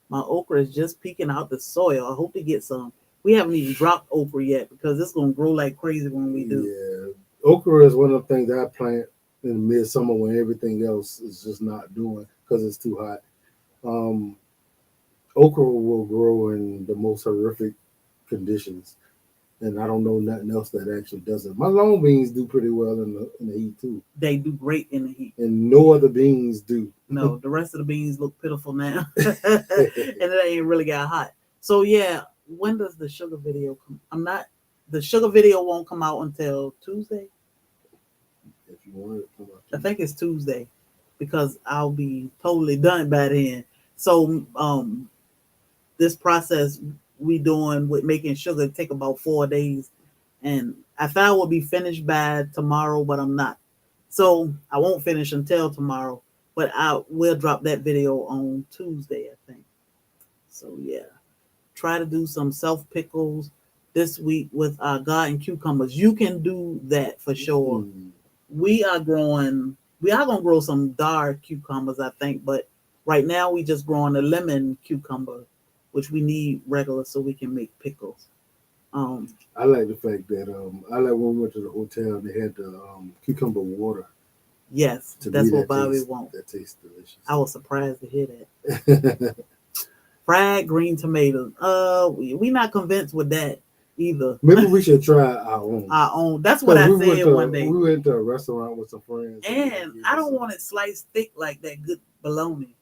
My okra is just peeking out the soil. I hope to get some. We haven't even dropped okra yet because it's gonna grow like crazy when we do. Yeah, okra is one of the things I plant in midsummer when everything else is just not doing because it's too hot. Um, Okra will grow in the most horrific conditions, and I don't know nothing else that actually does it. My long beans do pretty well in the heat too, They do great in the heat. and no other beans do. No, the rest of the beans look pitiful now, and it ain't really got hot. So yeah, when does the sugar video come? The sugar video won't come out until Tuesday. If you want it, come I think it's Tuesday because I'll be totally done by then. So this process we doing with making sugar take about 4 days, and I thought I would be finished by tomorrow, but I'm not. So I won't finish until tomorrow, but I will drop that video on Tuesday, I think. So yeah, try to do some self pickles this week with garden cucumbers. You can do that for sure. We are gonna grow some dark cucumbers, I think, but right now we just growing a lemon cucumber, which we need regular so we can make pickles. I like the fact that I like when we went to the hotel and they had the cucumber water. Yes, To that's me, what Bobby wants. That tastes delicious. I was surprised to hear that. Fried green tomatoes. We not convinced with that either. Maybe we should try our own. Our own. That's what I said one day. We went to a restaurant with some friends. And I don't want it sliced thick like that good bologna.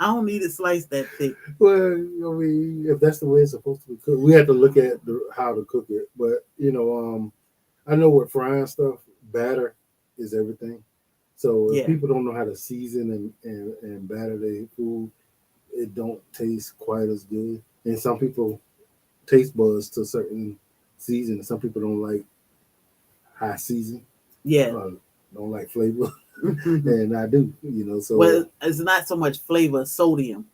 I don't need it sliced that thick. Well, I mean, if that's the way it's supposed to be cooked, we have to look at how to cook it. But I know with frying stuff, batter is everything. So if people don't know how to season and batter their food, it don't taste quite as good. And some people taste buds to certain season, and some people don't like high season. Yeah, don't like flavor, and I do. So well, it's not so much flavor, sodium.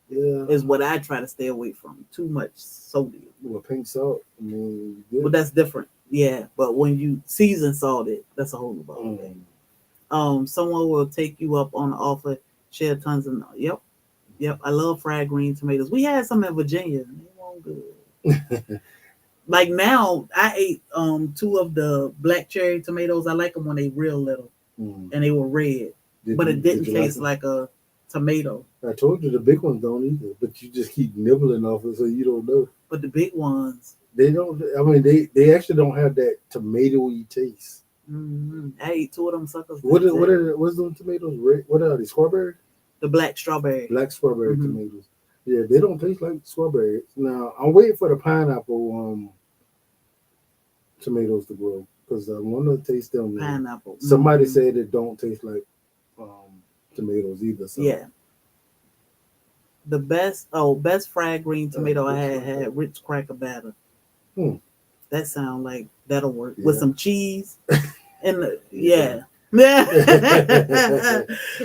Yeah, is what I try to stay away from. Too much sodium. Well, pink salt, I mean, well, that's different. Yeah, but when you season salt it, that's a whole other thing. Someone will take you up on the offer, share tons of. Yep. I love fried green tomatoes. We had some in Virginia. They weren't good. Like now, I ate 2 of the black cherry tomatoes. I like them when they real little, and they were red. But it didn't taste like a. tomato. I told you the big ones don't either, but you just keep nibbling off it, so you don't know. But the big ones, They don't. I mean, they actually don't have that tomatoey taste. I ate 2 of them suckers. What's those tomatoes? Red, what are they? Strawberry? The black strawberry. Black strawberry tomatoes. Yeah, they don't taste like strawberry. Now I'm waiting for the pineapple tomatoes to grow because I want to taste them. Pineapple. Somebody said it don't taste like tomatoes either. So. Yeah. The best fried green tomato I had Ritz cracker batter. That sound like that'll work with some cheese and yeah.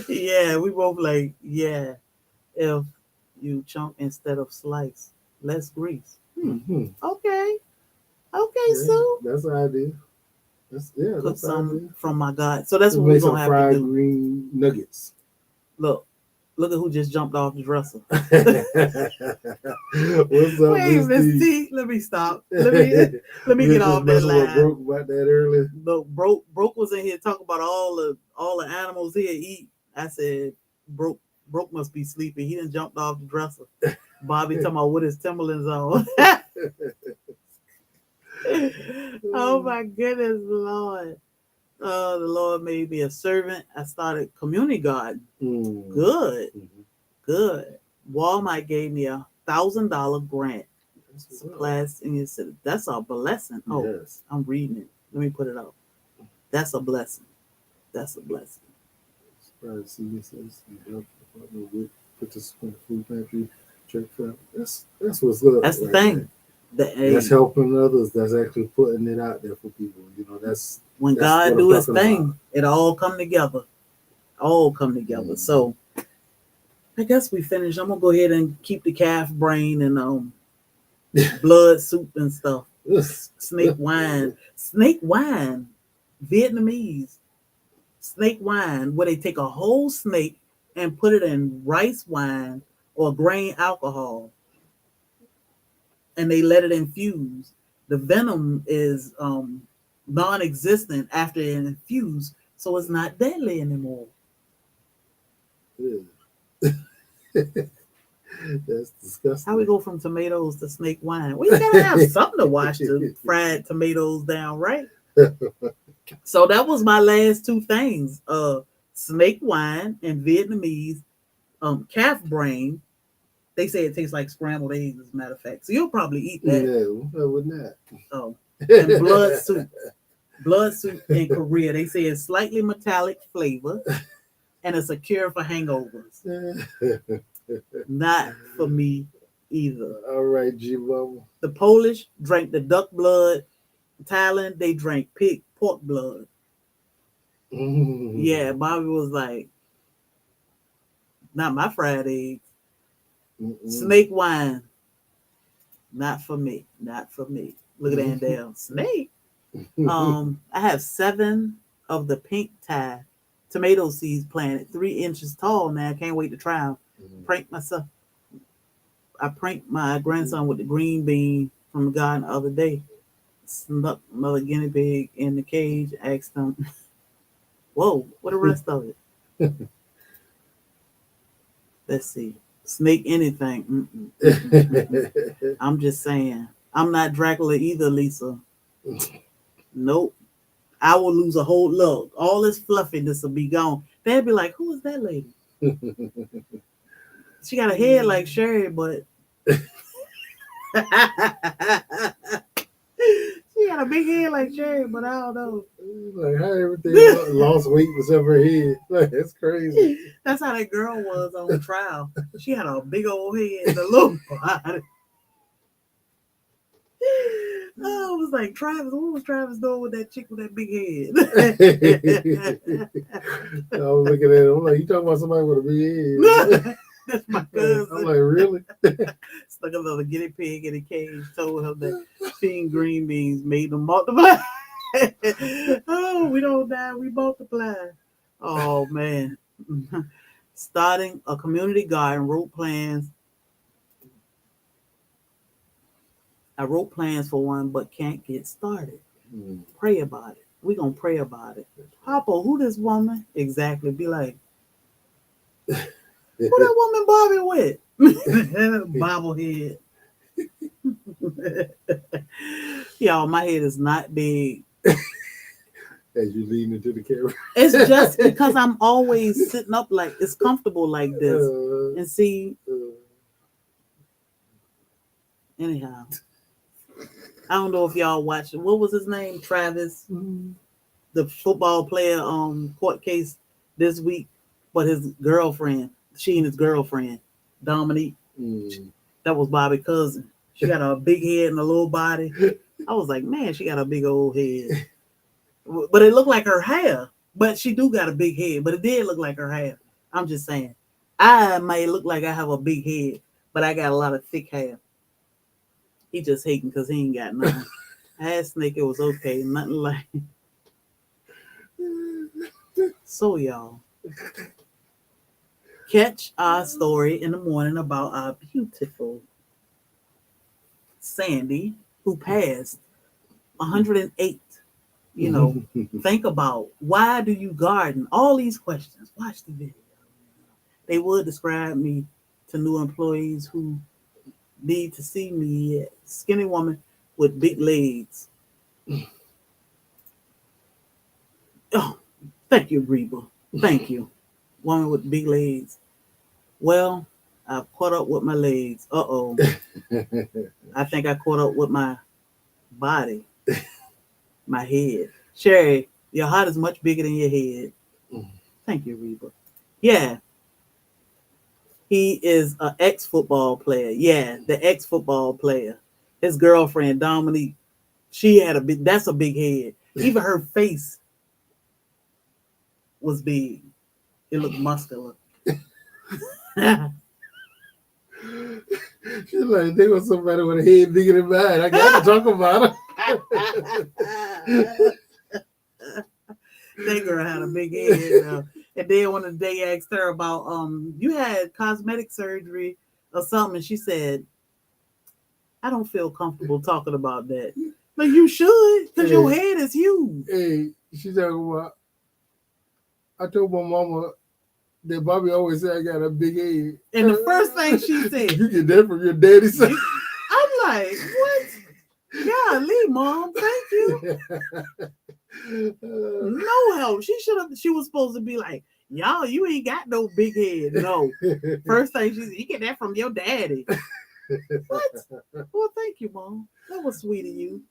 Yeah, we both like if you chunk instead of slice, less grease. Okay, so that's the idea. Cook some from my God. So that's what we're gonna have fried to do. Green nuggets. Look at who just jumped off the dresser. What's up, Wait, Miss T? Let me stop. Let me get off that line. Broke about that earlier. Look, broke was in here talking about all the animals here eat. I said broke must be sleeping. He done jumped off the dresser. Bobby talking about with his Timberlands on. Oh my goodness, Lord. The Lord made me a servant. I started community garden. Good. Walmart gave me $1,000 grant. Class in your city. That's a blessing. Oh, yes. I'm reading it. Let me put it up. That's a blessing. That's a blessing. Participant food pantry. That's what's good. That's the thing. That's helping others. That's actually putting it out there for people. You know, that's when God do His thing, it all come together. So I guess we finished. I'm gonna go ahead and keep the calf brain and blood soup and stuff. Snake wine, Vietnamese snake wine, where they take a whole snake and put it in rice wine or grain alcohol, and they let it infuse. The venom is non-existent after it infused, so it's not deadly anymore. That's disgusting. How we go from tomatoes to snake wine? We gotta have something to wash the fried tomatoes down, right? So that was my last 2 things: snake wine and Vietnamese calf brain. They say it tastes like scrambled eggs, as a matter of fact. So you'll probably eat that. No, I would not. Oh, and blood soup. Blood soup in Korea. They say it's slightly metallic flavor, and it's a cure for hangovers. Not for me either. All right, G-Bubba. The Polish drank the duck blood. Thailand, they drank pork blood. Yeah, Bobby was like, not my fried eggs. Snake wine. Not for me. Look at Andale. Snake. I have 7 of the pink Thai tomato seeds planted, 3 inches tall now. I can't wait to try them. Prank myself. I pranked my grandson with the green bean from the garden the other day. Snuck another guinea pig in the cage, asked him, whoa, what the rest of it? Let's see. Snake anything. I'm just saying. I'm not Dracula either, Lisa. Nope. I will lose a whole look. All this fluffiness will be gone. They'd be like, who is that lady? She got a head like Sherry, but she got a big head like Sherry, but I don't know. Like how everything lost weight except her head. Like, that's crazy. That's how that girl was on trial. She had a big old head and a little body. Oh, it was like Travis. What was Travis doing with that chick with that big head? I was looking at him. I'm like, you talking about somebody with a big head? That's my cousin. I'm like, really? Stuck a little guinea pig in a cage, told him that feeding green beans made them multiply. Oh, we don't die, we multiply. Oh, man. Starting a community garden, wrote plans. I wrote plans for one, but can't get started. Pray about it. We're going to pray about it. Papa, who this woman? Exactly. Be like, that woman bobbing with? Bobblehead. Y'all, my head is not big. As you lean into the camera. It's just because I'm always sitting up like it's comfortable like this. And see, anyhow, I don't know if y'all watched it. What was his name? Travis, the football player court case this week, but his girlfriend, she and his girlfriend, Dominique, that was Bobby's cousin. She got a big head and a little body. I was like, man, she got a big old head. But it looked like her hair. But she do got a big head. But it did look like her hair. I'm just saying. I may look like I have a big head, but I got a lot of thick hair. He just hating because he ain't got nothing. I asked Snake, it was okay. Nothing like. So, y'all, catch our story in the morning about our beautiful Sandy, who passed 108. You know, think about, why do you garden? All these questions. Watch the video. They would describe me to new employees who need to see me, skinny woman with big legs. Oh, thank you, Reba. Thank you. Woman with big legs. Well, I've caught up with my legs. Uh-oh. I think I caught up with my body. My head. Sherry, your heart is much bigger than your head. Thank you, Reba. Yeah. He is an ex-football player. Yeah, the ex-football player. His girlfriend, Dominique, she had that's a big head. Even her face was big. It looked muscular. She's like, they want somebody with a head bigger than mine. I gotta talk about her. That girl had a big head. And then one of the day asked her about you had cosmetic surgery or something, and she said, I don't feel comfortable talking about that. But you should, because your head is huge. Hey, she's talking about, I told my mama that Bobby always said I got a big head. And the first thing she said, you get that from your daddy side. I'm like, what? Golly, Mom, thank you. No help. She was supposed to be like, y'all, you ain't got no big head. No. First thing she said, you get that from your daddy. What? Well, thank you, Mom. That was sweet of you.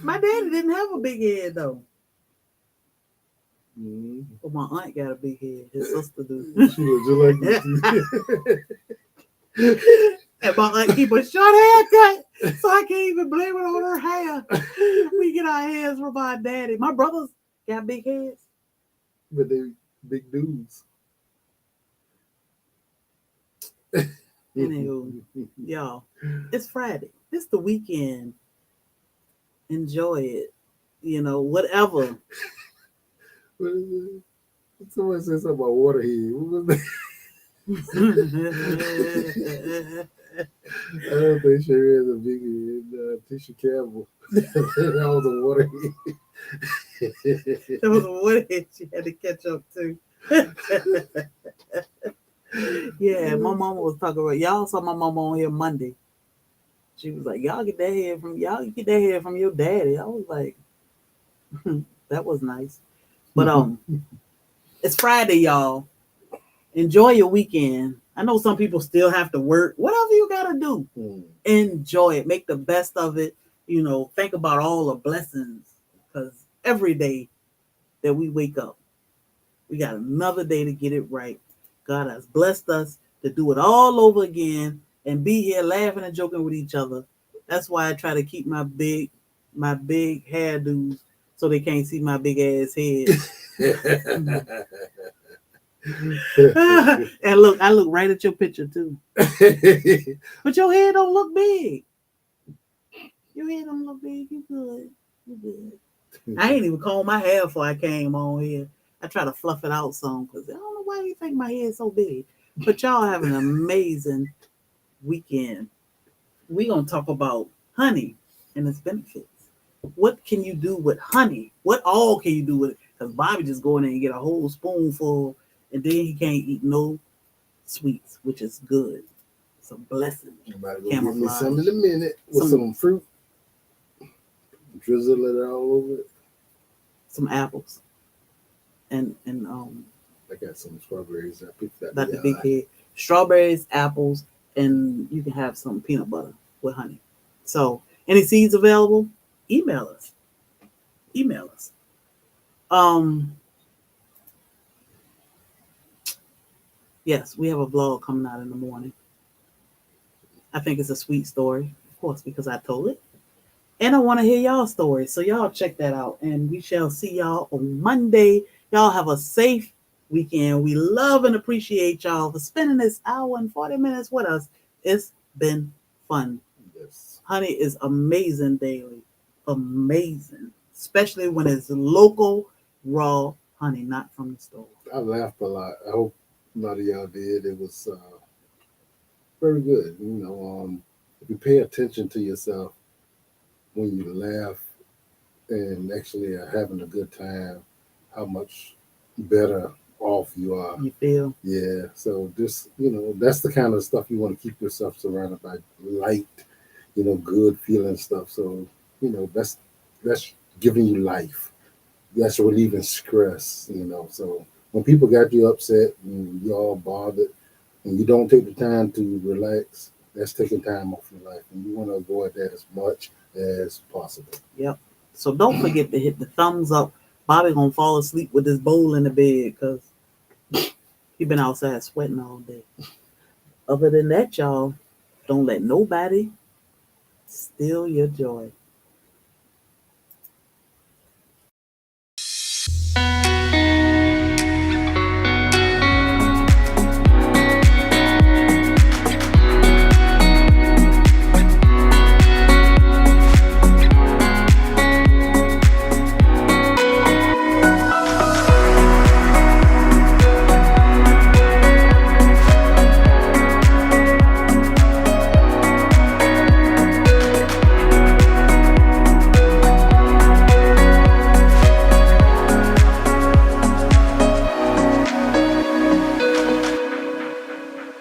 My daddy didn't have a big head though. But my aunt got a big head. His sister do. She was just like this. And my aunt keep a short haircut, so I can't even blame it on her hair. We get our hairs from our daddy. My brothers got big heads, but they big dudes. Anywho, y'all, it's Friday. It's the weekend. Enjoy it. You know, whatever. Someone said something about waterhead. What was that? I don't think Sherry has a big head. Tisha Campbell. That was a waterhead. That was a waterhead she had to catch up to. Yeah, my mama was talking about, y'all saw my mama on here Monday. She was like, y'all get that hair from your daddy. I was like, that was nice. But it's Friday, y'all. Enjoy your weekend. I know some people still have to work. Whatever you gotta do, enjoy it. Make the best of it. You know, think about all the blessings, because every day that we wake up, we got another day to get it right. God has blessed us to do it all over again and be here laughing and joking with each other. That's why I try to keep my big hairdos so they can't see my big ass head. And look, I look right at your picture too. But your head don't look big. Your head don't look big. You good. You good. I ain't even combed my hair before I came on here. I try to fluff it out some because I don't know why you think my head is so big. But y'all have an amazing weekend. We're going to talk about honey and its benefits. What can you do with honey? What all can you do with it? Because Bobby just go in there and get a whole spoonful And then he can't eat no sweets, which is good. It's a blessing. I'm about to go get me some in a minute with Some- some fruit. Drizzle it all over it. Some apples. And I got some strawberries. I picked that. Not the big head. Strawberries, apples, and you can have some peanut butter with honey. So, any seeds available? Email us. Email us. Yes, we have a vlog coming out in the morning. I think it's a sweet story, of course, because I told it. And I want to hear y'all stories. So y'all check that out. And we shall see y'all on Monday. Y'all have a safe weekend. We love and appreciate y'all for spending this hour and 40 minutes with us. It's been fun. Yes. Honey is amazing daily. Amazing. Especially when it's local, raw honey, not from the store. I laughed a lot. I hope a lot of y'all did. It was very good. You know, if you pay attention to yourself when you laugh and actually are having a good time, how much better off you are. You feel? Yeah. So just, you know, that's the kind of stuff you want to keep yourself surrounded by, light, you know, good feeling stuff. So, you know, that's giving you life. That's relieving stress, you know. So when people got you upset and you're all bothered and you don't take the time to relax, that's taking time off your life. And you want to avoid that as much as possible. Yep. So don't forget to hit the thumbs up. Bobby gonna fall asleep with this bowl in the bed because he been outside sweating all day. Other than that, y'all, don't let nobody steal your joy.